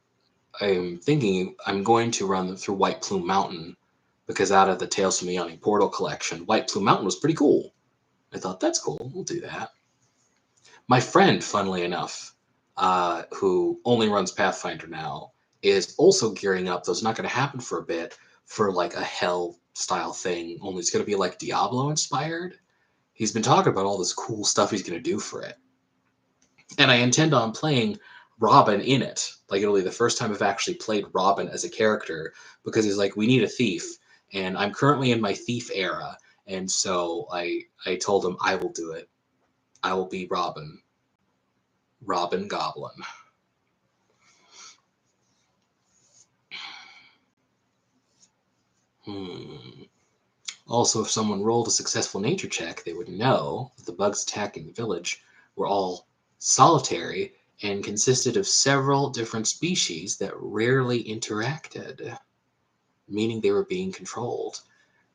I'm thinking I'm going to run through White Plume Mountain, because out of the Tales from the Yawning Portal collection, White Plume Mountain was pretty cool. I thought, that's cool, we'll do that. My friend, funnily enough, who only runs Pathfinder now, is also gearing up, though it's not going to happen for a bit, for like a hell style thing, only it's going to be like Diablo inspired. He's been talking about all this cool stuff he's going to do for it. And I intend on playing Robin in it. Like, it'll be the first time I've actually played Robin as a character, because he's like, we need a thief. And I'm currently in my thief era. And so I told him I will do it. I will be Robin. Robin Goblin. Also, if someone rolled a successful nature check, they would know that the bugs attacking the village were all solitary and consisted of several different species that rarely interacted, meaning they were being controlled.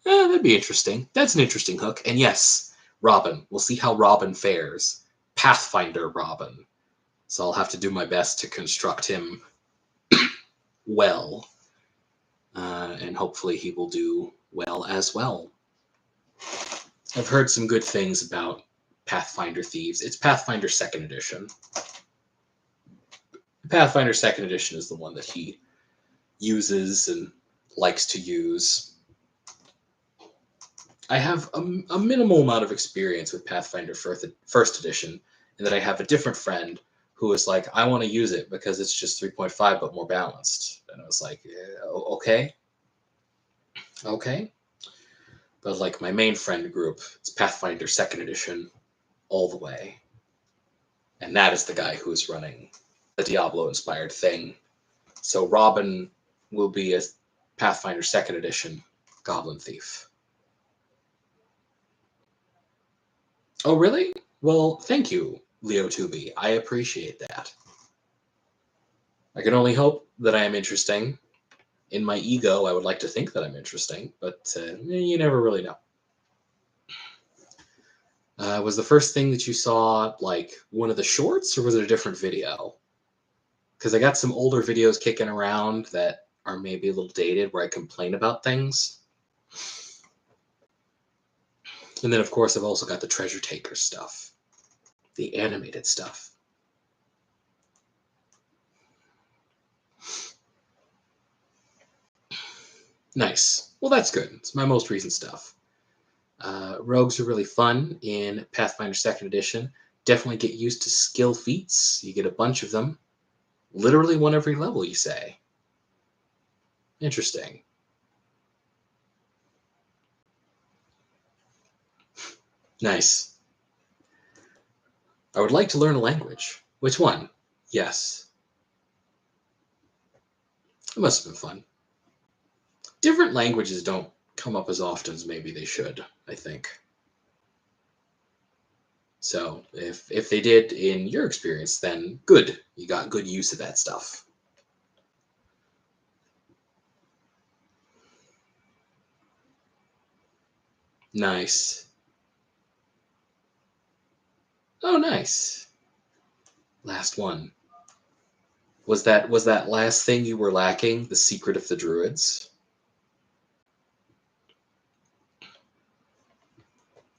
That'd be interesting. That's an interesting hook. And yes, Robin. We'll see how Robin fares. Pathfinder Robin. So I'll have to do my best to construct him well. And hopefully he will do well as well. I've heard some good things about Pathfinder Thieves. It's Pathfinder 2nd Edition. Pathfinder 2nd Edition is the one that he uses and likes to use. I have a minimal amount of experience with Pathfinder 1st Edition, in that I have a different friend who is like, I want to use it because it's just 3.5 but more balanced. And I was like, yeah, okay. But like my main friend group, it's Pathfinder 2nd Edition all the way. and that is the guy who's running the Diablo-inspired thing. So Robin will be a Pathfinder 2nd Edition Goblin Thief. Oh, really? Well, thank you, Leo Tubi. I appreciate that. I can only hope that I am interesting. In my ego, I would like to think that I'm interesting, but you never really know. Was the first thing that you saw like one of the shorts, or was it a different video? Because I got some older videos kicking around that are maybe a little dated where I complain about things. And then, of course, I've also got the Treasure Taker stuff, the animated stuff. Nice. Well, that's good. It's my most recent stuff. Rogues are really fun in Pathfinder 2nd Edition. Definitely get used to skill feats. You get a bunch of them. Literally one every level, you say. Interesting. Nice. I would like to learn a language. Which one? Yes. It must have been fun. Different languages don't come up as often as maybe they should, I think. So if they did in your experience, then good. You got good use of that stuff. Nice. Oh, nice. Last one. Was that last thing you were lacking? The Secret of the Druids?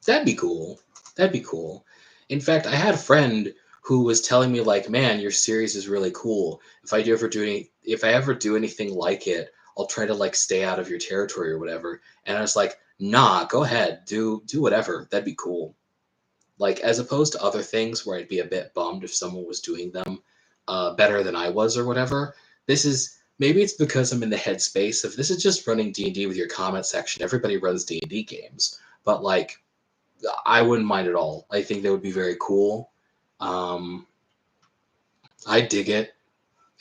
That'd be cool. That'd be cool. In fact, I had a friend who was telling me like, "Man, your series is really cool. If I ever do anything like it, I'll try to like stay out of your territory or whatever." And I was like, "Nah, go ahead. Do whatever. That'd be cool." Like as opposed to other things where I'd be a bit bummed if someone was doing them better than I was or whatever. This is maybe it's because I'm in the headspace of this is just running D&D with your comment section. Everybody runs D&D games, but like I wouldn't mind at all. I think that would be very cool. I dig it.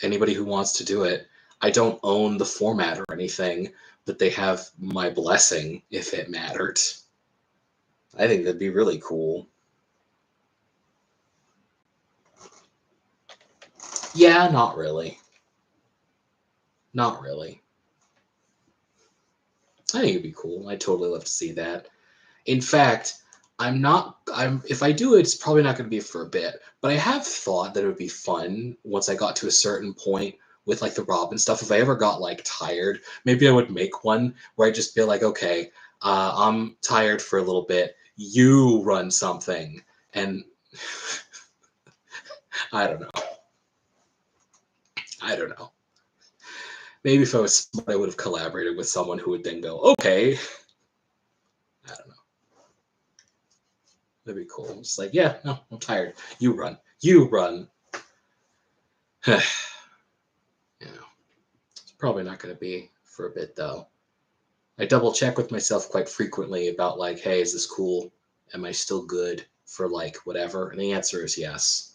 Anybody who wants to do it. I don't own the format or anything, but they have my blessing if it mattered. I think that'd be really cool. Yeah, not really. Not really. I think it'd be cool. I'd totally love to see that. In fact, if I do it, it's probably not going to be for a bit, but I have thought that it would be fun once I got to a certain point with like the Robin stuff. If I ever got like tired, maybe I would make one where I just be like, okay, I'm tired for a little bit. You run something. And I don't know. I don't know. Maybe if I was smart, I would have collaborated with someone who would then go, okay. I don't know. That'd be cool. It's like, yeah, no, I'm tired. You run. You run. You know, it's probably not going to be for a bit, though. I double check with myself quite frequently about, like, hey, is this cool? Am I still good for, like, whatever? And the answer is yes.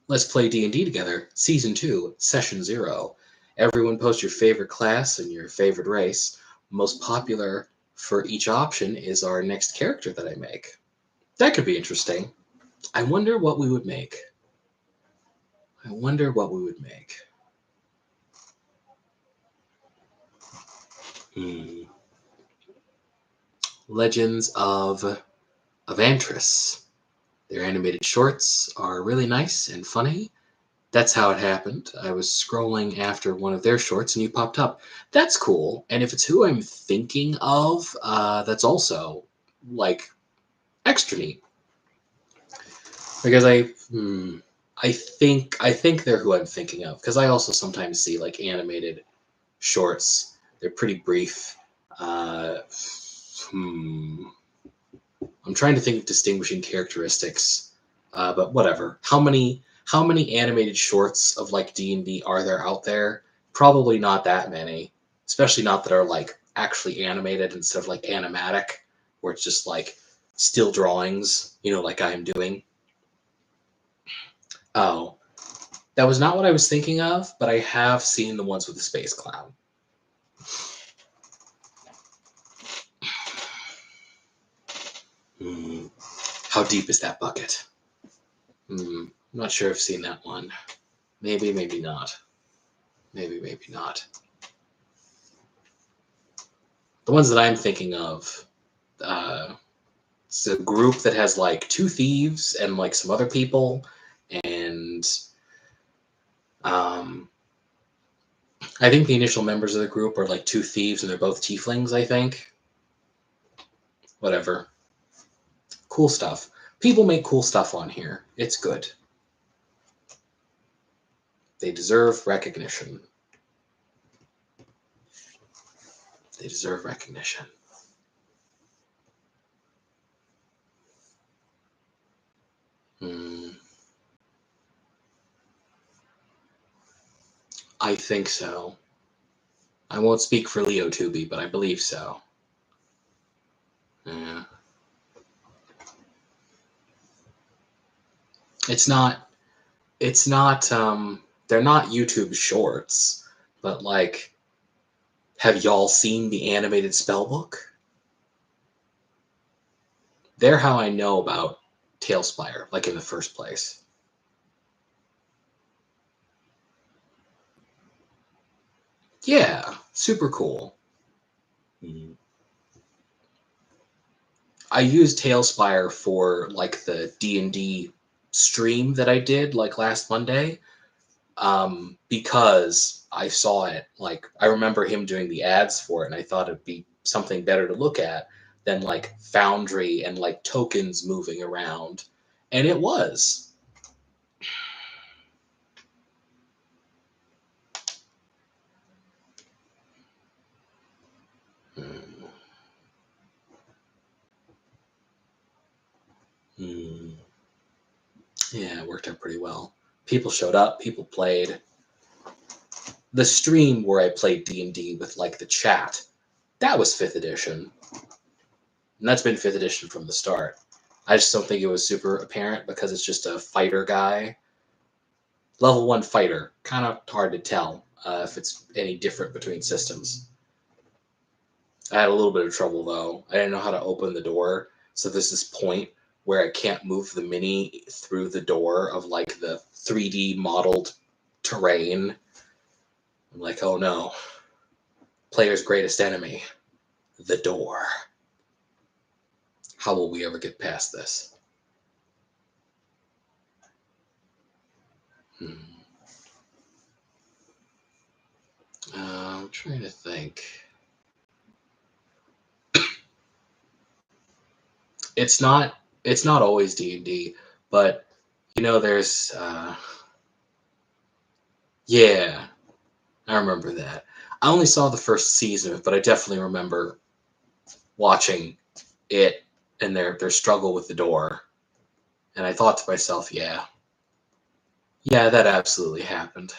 Let's play D&D together. Season 2, Session 0. Everyone post your favorite class and your favorite race. Most popular for each option is our next character that I make. That could be interesting. I wonder what we would make. I wonder what we would make. Legends of Avantris. Their animated shorts are really nice and funny. That's how it happened. I was scrolling after one of their shorts and you popped up. That's cool. And if it's who I'm thinking of, that's also like extra neat. Because I think they're who I'm thinking of. Because I also sometimes see like animated shorts. They're pretty brief. I'm trying to think of distinguishing characteristics, but whatever. How many animated shorts of like D&D are there out there? Probably not that many, especially not that are like actually animated instead of like animatic, where it's just like still drawings, like I am doing. Oh, that was not what I was thinking of, but I have seen the ones with the space clown. How deep is that bucket? I'm not sure I've seen that one. Maybe, maybe not. Maybe, maybe not. The ones that I'm thinking of, it's a group that has like 2 thieves and like some other people, and I think the initial members of the group are like 2 thieves and they're both tieflings, I think. Whatever. Cool stuff. People make cool stuff on here. It's good. They deserve recognition. They deserve recognition. I think so. I won't speak for Leo Tubi, but I believe so. Yeah. It's not, they're not YouTube shorts, but like, have y'all seen the animated spellbook? They're how I know about Tailspire, like in the first place. Yeah, super cool. I used Tailspire for like the D&D stream that I did like last Monday, because I saw it. Like I remember him doing the ads for it, and I thought it'd be something better to look at than like Foundry and like tokens moving around, and it was. Yeah, it worked out pretty well. People showed up, people played. The stream where I played D&D with like the chat, that was 5th edition. And that's been 5th edition from the start. I just don't think it was super apparent because it's just a fighter guy. Level 1 fighter. Kind of hard to tell if it's any different between systems. I had a little bit of trouble though. I didn't know how to open the door. So there's this point where I can't move the mini through the door of like the 3D modeled terrain. I'm like, oh no. Player's greatest enemy. The door. How will we ever get past this? I'm trying to think. It's not always D&D, but there's yeah, I remember that. I only saw the first season, but I definitely remember watching it and their struggle with the door. And I thought to myself, yeah, that absolutely happened.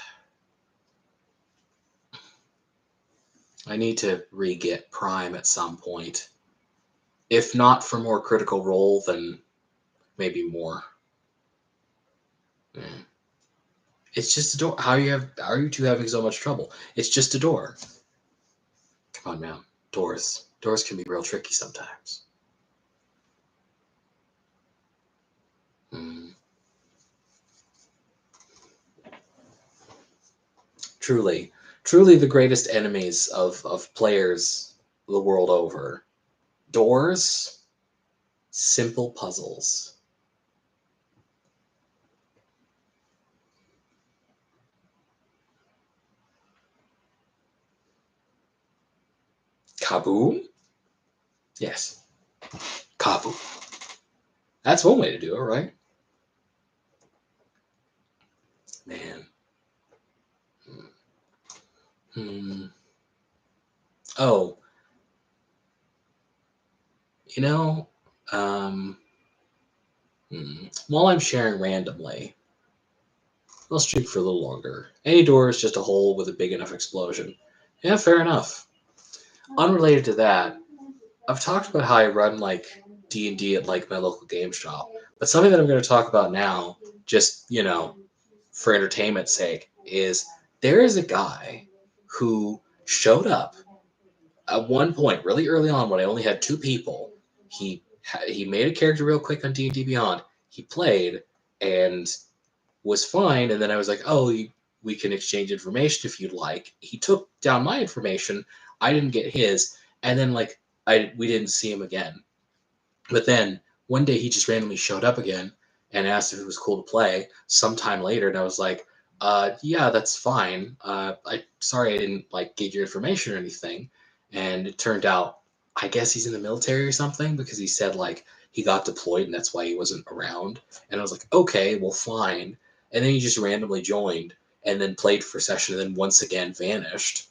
I need to re-get Prime at some point. If not for more Critical Role, then maybe more. Yeah. It's just a door. How are you two having so much trouble? It's just a door. Come on, man. Doors can be real tricky sometimes. Truly the greatest enemies of players the world over. Doors, simple puzzles. Kaboom? Yes. Kaboom. That's one way to do it, right? Man. Oh. While I'm sharing randomly, I'll streak for a little longer. Any door is just a hole with a big enough explosion. Yeah, fair enough. Unrelated to that, I've talked about how I run like D&D at like my local game shop, but something that I'm going to talk about now, just for entertainment's sake, is there is a guy who showed up at one point really early on when I only had two people. He made a character real quick on D&D Beyond. He played and was fine, and then I was like, oh, we can exchange information if you'd like. He took down my information. I didn't get his, and then like we didn't see him again. But then one day he just randomly showed up again and asked if it was cool to play sometime later, and I was like, yeah, that's fine. Sorry I didn't like get your information or anything. And it turned out, I guess he's in the military or something, because he said like he got deployed and that's why he wasn't around. And I was like, okay, well, fine. And then he just randomly joined and then played for a session and then once again vanished.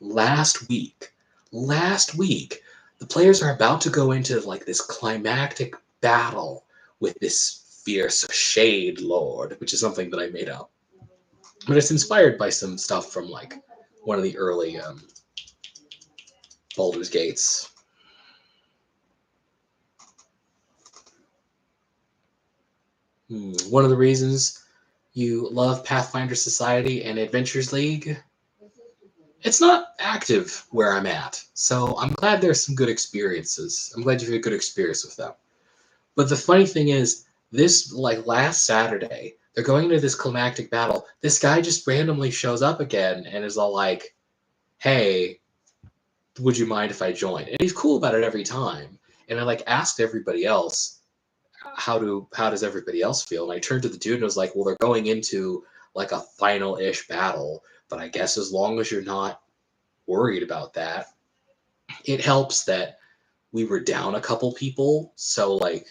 Last week, the players are about to go into like this climactic battle with this fierce Shade Lord, which is something that I made up. But it's inspired by some stuff from like one of the early Baldur's Gates. One of the reasons you love Pathfinder Society and Adventures League, it's not active where I'm at, so I'm glad there's some good experiences. I'm glad you've had a good experience with them. But the funny thing is, this like last Saturday, they're going into this climactic battle. This guy just randomly shows up again and is all like, "Hey, would you mind if I join?" And he's cool about it every time. And I like asked everybody else, how does everybody else feel? And I turned to the dude and was like, well, they're going into like a final-ish battle, but I guess as long as you're not worried about that, it helps that we were down a couple people. So like,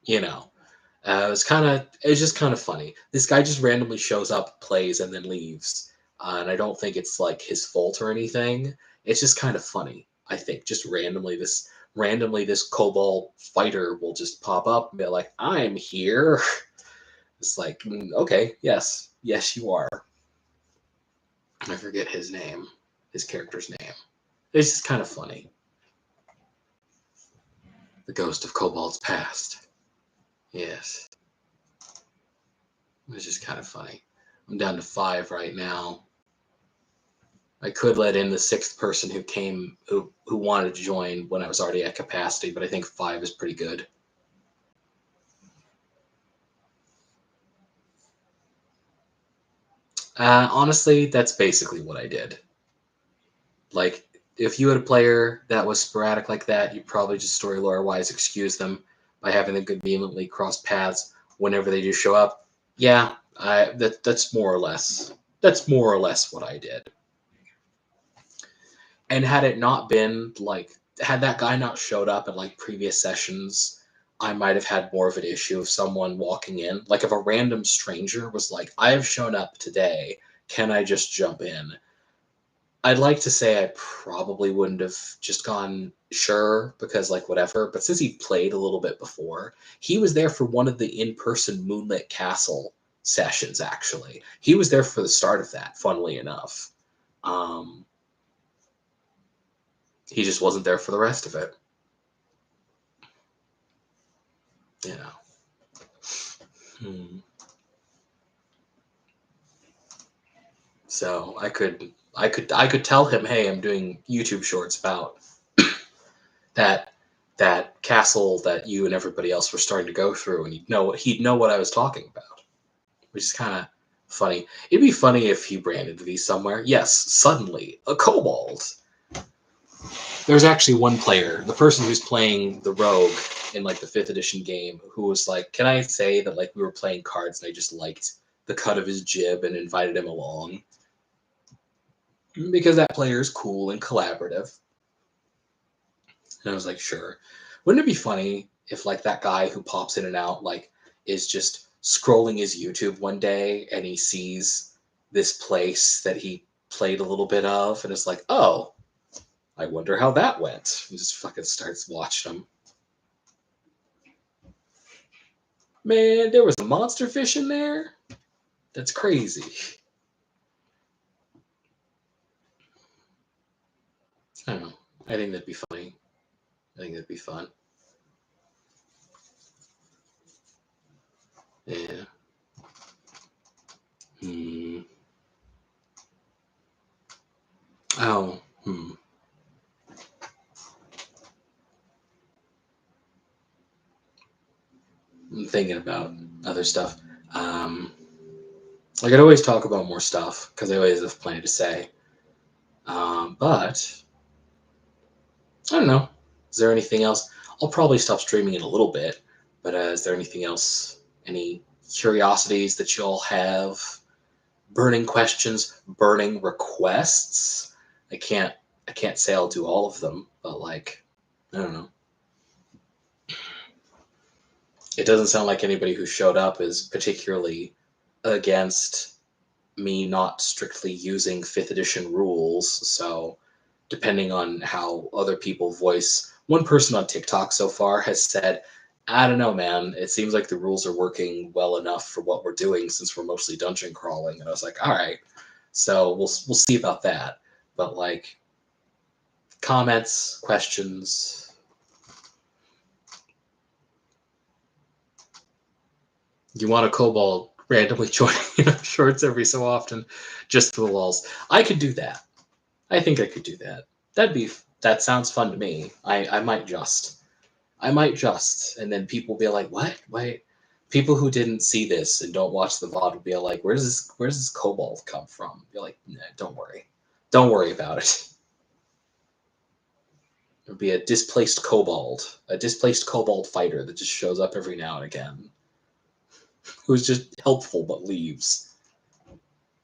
it's just kind of funny. This guy just randomly shows up, plays, and then leaves. And I don't think it's like his fault or anything. It's just kind of funny. I think just randomly this kobold fighter will just pop up and be like, "I'm here." It's like, okay, yes, you are. I forget his name, his character's name. It's just kind of funny. The ghost of Kobold's past. Yes. It's just kind of funny. I'm down to 5 right now. I could let in the 6th person who wanted to join when I was already at capacity, but I think 5 is pretty good. Honestly, that's basically what I did. Like, if you had a player that was sporadic like that, you'd probably just story lore wise excuse them by having them conveniently cross paths whenever they do show up. Yeah, that's more or less what I did. And had it not been like, had that guy not showed up at like previous sessions, I might have had more of an issue of someone walking in. Like if a random stranger was like, I have shown up today, can I just jump in? I'd like to say I probably wouldn't have just gone sure because like whatever, but since he played a little bit before, he was there for one of the in-person Moonlit Castle sessions actually. He was there for the start of that, funnily enough. He just wasn't there for the rest of it. So I could tell him, hey, I'm doing YouTube shorts about that castle that you and everybody else were starting to go through, and he'd know what I was talking about, which is kind of funny. It'd be funny if he ran into these somewhere. Yes, suddenly a kobold. There's actually one player, the person who's playing the rogue in like the 5th edition game, who was like, can I say that like we were playing cards and I just liked the cut of his jib and invited him along? Because that player is cool and collaborative. And I was like, sure. Wouldn't it be funny if like that guy who pops in and out like is just scrolling his YouTube one day and he sees this place that he played a little bit of and it's like, oh, I wonder how that went. He just fucking starts watching them. Man, there was a monster fish in there. That's crazy. I don't know. I think that'd be funny. I think that'd be fun. Yeah. Hmm. Oh. Hmm. I'm thinking about other stuff. I could always talk about more stuff because I always have plenty to say. But I don't know. Is there anything else? I'll probably stop streaming in a little bit. But is there anything else? Any curiosities that y'all have? Burning questions, burning requests. I can't. I can't say I'll do all of them, but like, I don't know. It doesn't sound like anybody who showed up is particularly against me not strictly using 5th edition rules. So, depending on how other people voice, one person on TikTok so far has said, I don't know, man. It seems like the rules are working well enough for what we're doing since we're mostly dungeon crawling. And I was like, all right. So we'll see about that. But like comments, questions. You want a kobold randomly joining shorts every so often, just for the lulz. I could do that. I think I could do that. That sounds fun to me. I might just. And then people will be like, what? Wait. People who didn't see this and don't watch the VOD will be like, where's this kobold come from? Be like, nah, don't worry. Don't worry about it. It'll be a displaced kobold fighter that just shows up every now and again. Who's just helpful but leaves.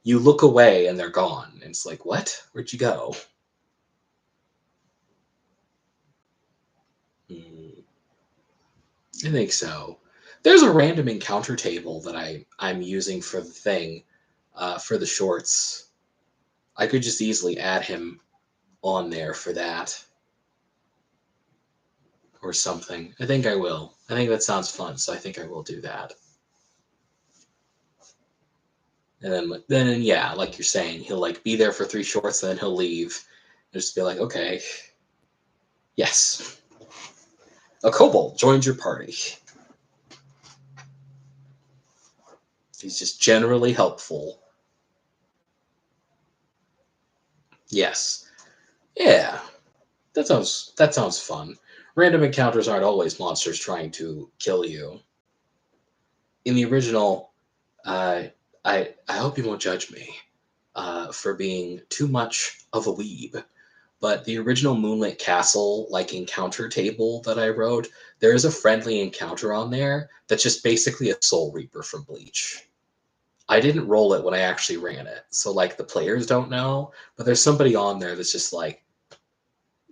You look away and they're gone. And it's like, what? Where'd you go? I think so. There's a random encounter table that I'm using for the thing, for the shorts. I could just easily add him on there for that. Or something. I think I will. I think that sounds fun, so I think I will do that. And then yeah, like you're saying, he'll like be there for 3 shorts, and then he'll leave. And just be like, okay, yes, a kobold joins your party. He's just generally helpful. Yes, yeah, that sounds fun. Random encounters aren't always monsters trying to kill you. In the original, uh, I hope you won't judge me for being too much of a weeb. But the original Moonlit Castle like encounter table that I wrote, there is a friendly encounter on there that's just basically a Soul Reaper from Bleach. I didn't roll it when I actually ran it, so like the players don't know, but there's somebody on there that's just like,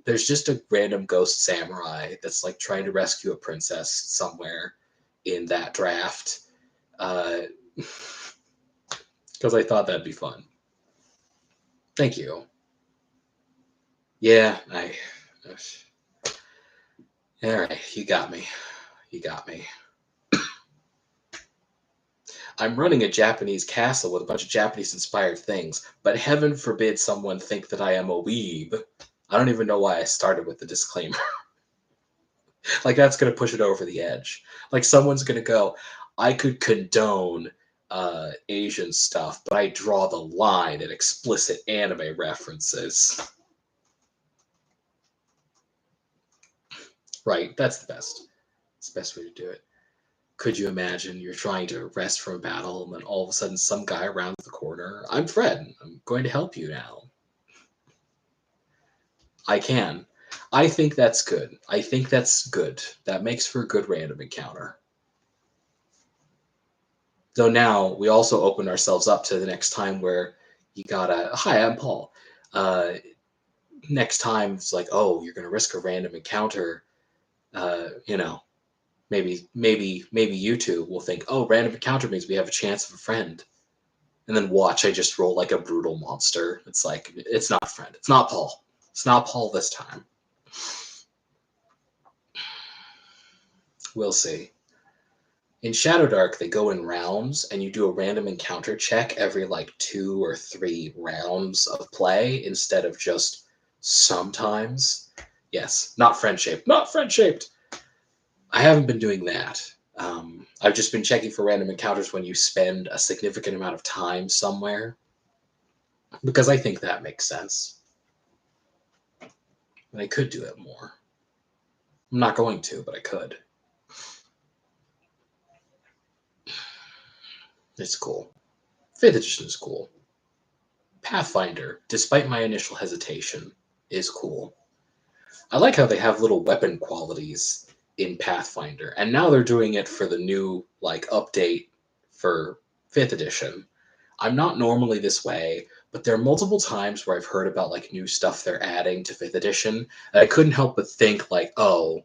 there's just a random ghost samurai that's like trying to rescue a princess somewhere in that draft, because I thought that'd be fun. Thank you. Yeah, all right, you got me. You got me. I'm running a Japanese castle with a bunch of Japanese-inspired things, but heaven forbid someone think that I am a weeb. I don't even know why I started with the disclaimer. Like, that's going to push it over the edge. Like, someone's going to go, I could condone Asian stuff, but I draw the line at explicit anime references. Right, that's the best. It's the best way to do it. Could you imagine you're trying to rest from a battle and then all of a sudden some guy around the corner, I'm Fred, I'm going to help you now. I can. I think that's good. I think that's good. That makes for a good random encounter. Though now we also open ourselves up to the next time where you gotta, hi, I'm Paul. Next time it's like, oh, you're gonna risk a random encounter. You know, maybe you two will think, oh, random encounter means we have a chance of a friend. And then watch, I just roll like a brutal monster. It's like, it's not a friend. It's not Paul. It's not Paul this time. We'll see. In Shadowdark, they go in rounds, and you do a random encounter check every like 2 or 3 rounds of play instead of just sometimes. Yes, not friend shaped. Not friend shaped. I haven't been doing that. I've just been checking for random encounters when you spend a significant amount of time somewhere because I think that makes sense. And I could do it more. I'm not going to, but I could. It's cool. 5th edition is cool. Pathfinder, despite my initial hesitation, is cool. I like how they have little weapon qualities in Pathfinder, and now they're doing it for the new like update for 5th edition. I'm not normally this way, but there are multiple times where I've heard about like new stuff they're adding to 5th edition, and I couldn't help but think like, "Oh,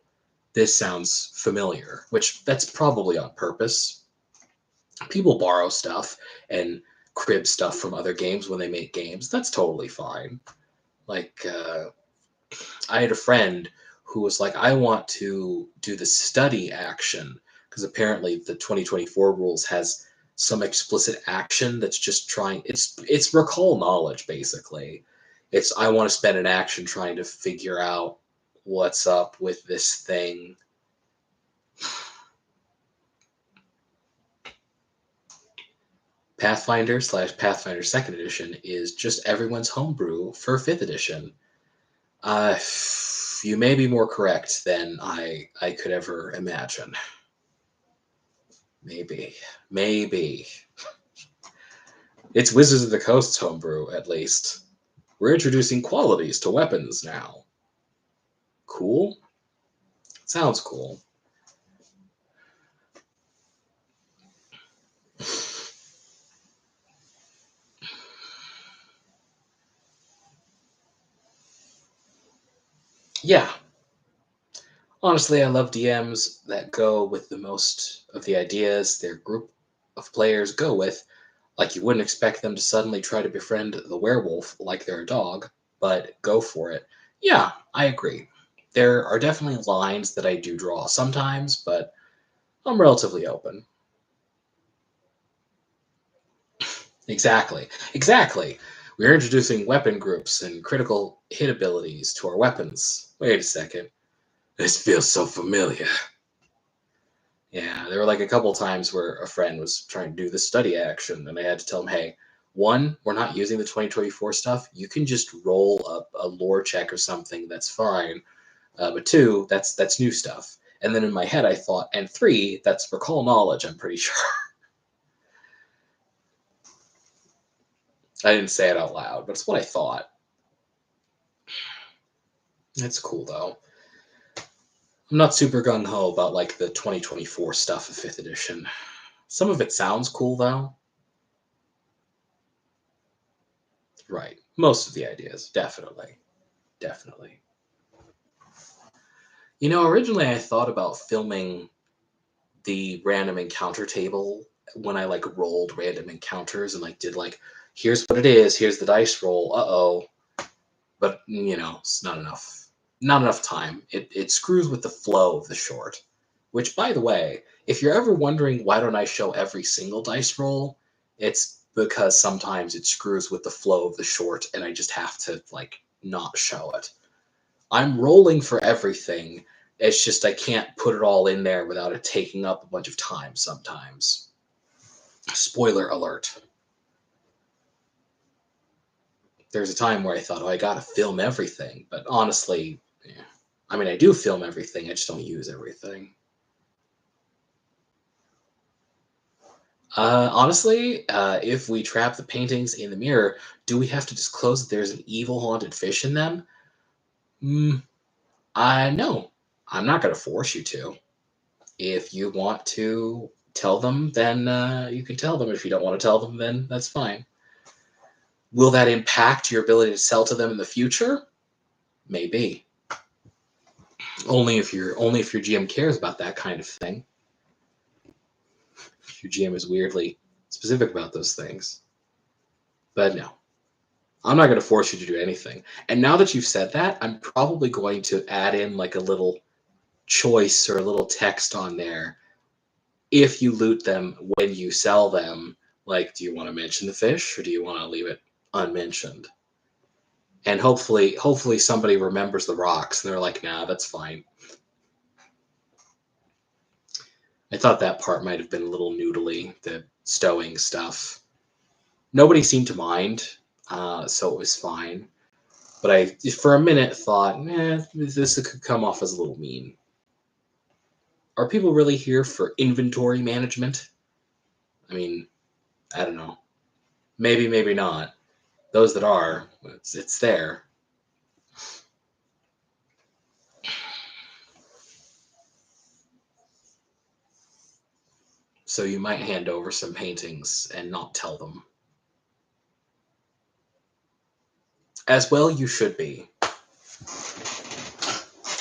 this sounds familiar," which that's probably on purpose. People borrow stuff and crib stuff from other games when they make games. That's totally fine. Like I had a friend who was like, I want to do the study action because apparently the 2024 rules has some explicit action that's just trying. It's recall knowledge basically. It's I want to spend an action trying to figure out what's up with this thing. Pathfinder slash Pathfinder Second Edition is just everyone's homebrew for 5th edition. Uh, you may be more correct than I could ever imagine. Maybe. Maybe. It's Wizards of the Coast's homebrew, at least. We're introducing qualities to weapons now. Cool? Sounds cool. Yeah. Honestly, I love DMs that go with the most of the ideas their group of players go with. Like, you wouldn't expect them to suddenly try to befriend the werewolf like they're a dog, but go for it. Yeah, I agree. There are definitely lines that I do draw sometimes, but I'm relatively open. Exactly. Exactly. We're introducing weapon groups and critical hit abilities to our weapons. Wait a second. This feels so familiar. Yeah, there were like a couple times where a friend was trying to do the study action, and I had to tell him, hey, one, we're not using the 2024 stuff. You can just roll up a lore check or something. That's fine. But two, that's new stuff. And then in my head, I thought, and three, that's recall knowledge. I'm pretty sure. I didn't say it out loud, but it's what I thought. It's cool though. I'm not super gung ho about like the 2024 stuff of 5th edition. Some of it sounds cool though. Right. Most of the ideas, definitely. Definitely. Originally I thought about filming the random encounter table when I like rolled random encounters and like did like, here's what it is, here's the dice roll, uh-oh. But it's not enough. Not enough time. It screws with the flow of the short. Which, by the way, if you're ever wondering why don't I show every single dice roll, it's because sometimes it screws with the flow of the short and I just have to like not show it. I'm rolling for everything. It's just I can't put it all in there without it taking up a bunch of time sometimes. Spoiler alert. There's a time where I thought, oh, I gotta film everything. But honestly, yeah. I mean, I do film everything, I just don't use everything. Honestly, if we trap the paintings in the mirror, do we have to disclose that there's an evil haunted fish in them? Mm, I no. I'm not going to force you to. If you want to tell them, then you can tell them. If you don't want to tell them, then that's fine. Will that impact your ability to sell to them in the future? Maybe. Only if your GM cares about that kind of thing. If your GM is weirdly specific about those things. But no. I'm not going to force you to do anything. And now that you've said that, I'm probably going to add in like a little choice or a little text on there if you loot them when you sell them, like, do you want to mention the fish or do you want to leave it unmentioned? And hopefully somebody remembers the rocks and they're like, nah, that's fine. I thought that part might have been a little noodly, the stowing stuff. Nobody seemed to mind, so it was fine. But I, for a minute, thought, this could come off as a little mean. Are people really here for inventory management? I mean, I don't know. Maybe, maybe not. Those that are, it's there. So you might hand over some paintings and not tell them. As well, you should be.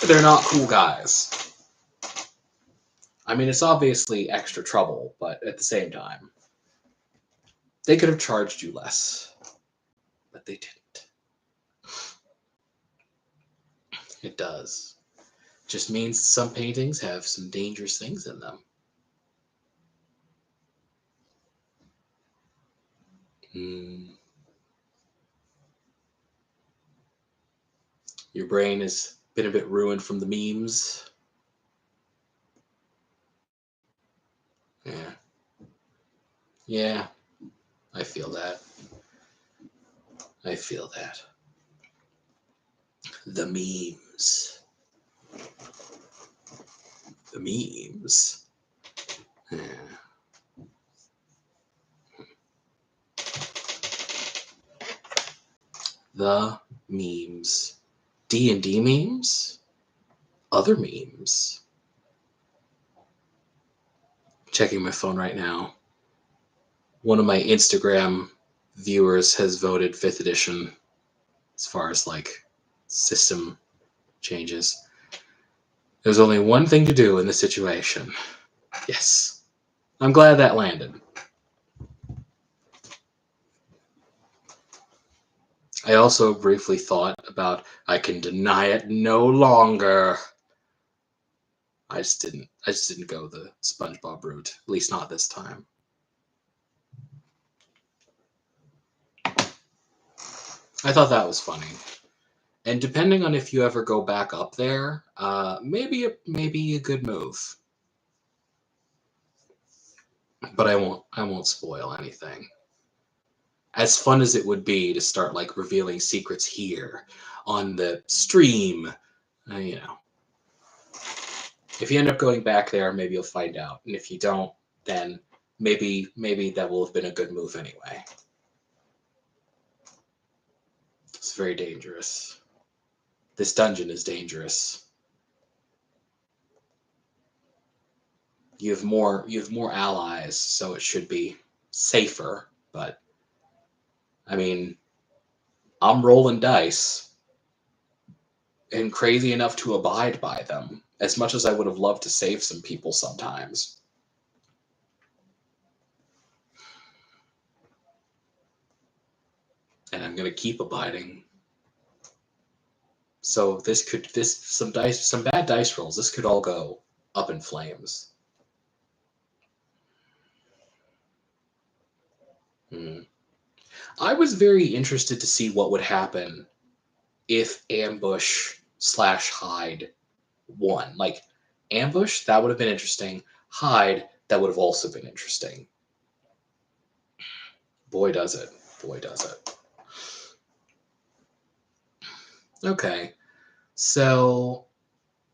They're not cool guys. I mean, it's obviously extra trouble, but at the same time, they could have charged you less, but they didn't. It does. Just means some paintings have some dangerous things in them. Your brain has been a bit ruined from the memes. Yeah. Yeah, I feel that. I feel that. The memes. The memes. Yeah. The memes. D&D memes? Other memes. Checking my phone right now. One of my Instagram viewers has voted 5th edition as far as like system changes. There's only one thing to do in this situation. Yes. I'm glad that landed. I also briefly thought about I can deny it no longer. I just didn't go the SpongeBob route, at least not this time. I thought that was funny. And depending on if you ever go back up there, maybe a good move. But I won't spoil anything. As fun as it would be to start like revealing secrets here on the stream, you know. If you end up going back there, maybe you'll find out. And if you don't, then maybe that will have been a good move anyway. It's very dangerous. This dungeon is dangerous. You have more allies, so it should be safer, but I mean, I'm rolling dice and crazy enough to abide by them, as much as I would have loved to save some people sometimes. And I'm going to keep abiding. So some bad dice rolls, this could all go up in flames. I was very interested to see what would happen if ambush/hide won. Like, ambush, that would have been interesting. Hide, that would have also been interesting. Boy, does it. Boy, does it. Okay. So,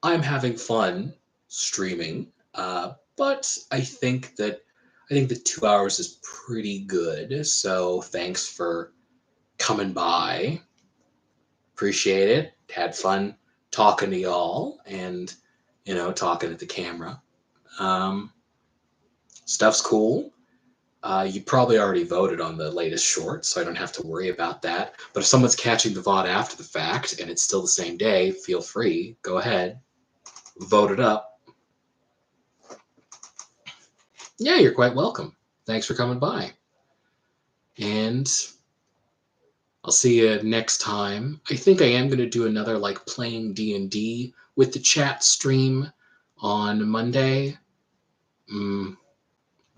I'm having fun streaming, but I think the 2 hours is pretty good. So, thanks for coming by. Appreciate it. Had fun talking to y'all and, talking at the camera. Stuff's cool. You probably already voted on the latest short, so I don't have to worry about that. But if someone's catching the VOD after the fact and it's still the same day, feel free. Go ahead. Vote it up. Yeah, you're quite welcome. Thanks for coming by. And I'll see you next time. I think I am going to do another like playing D&D with the chat stream on Monday.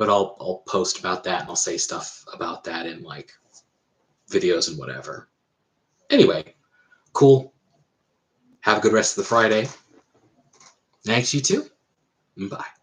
but I'll post about that and I'll say stuff about that in like videos and whatever. Anyway, cool. Have a good rest of the Friday. Thanks, you too. Bye.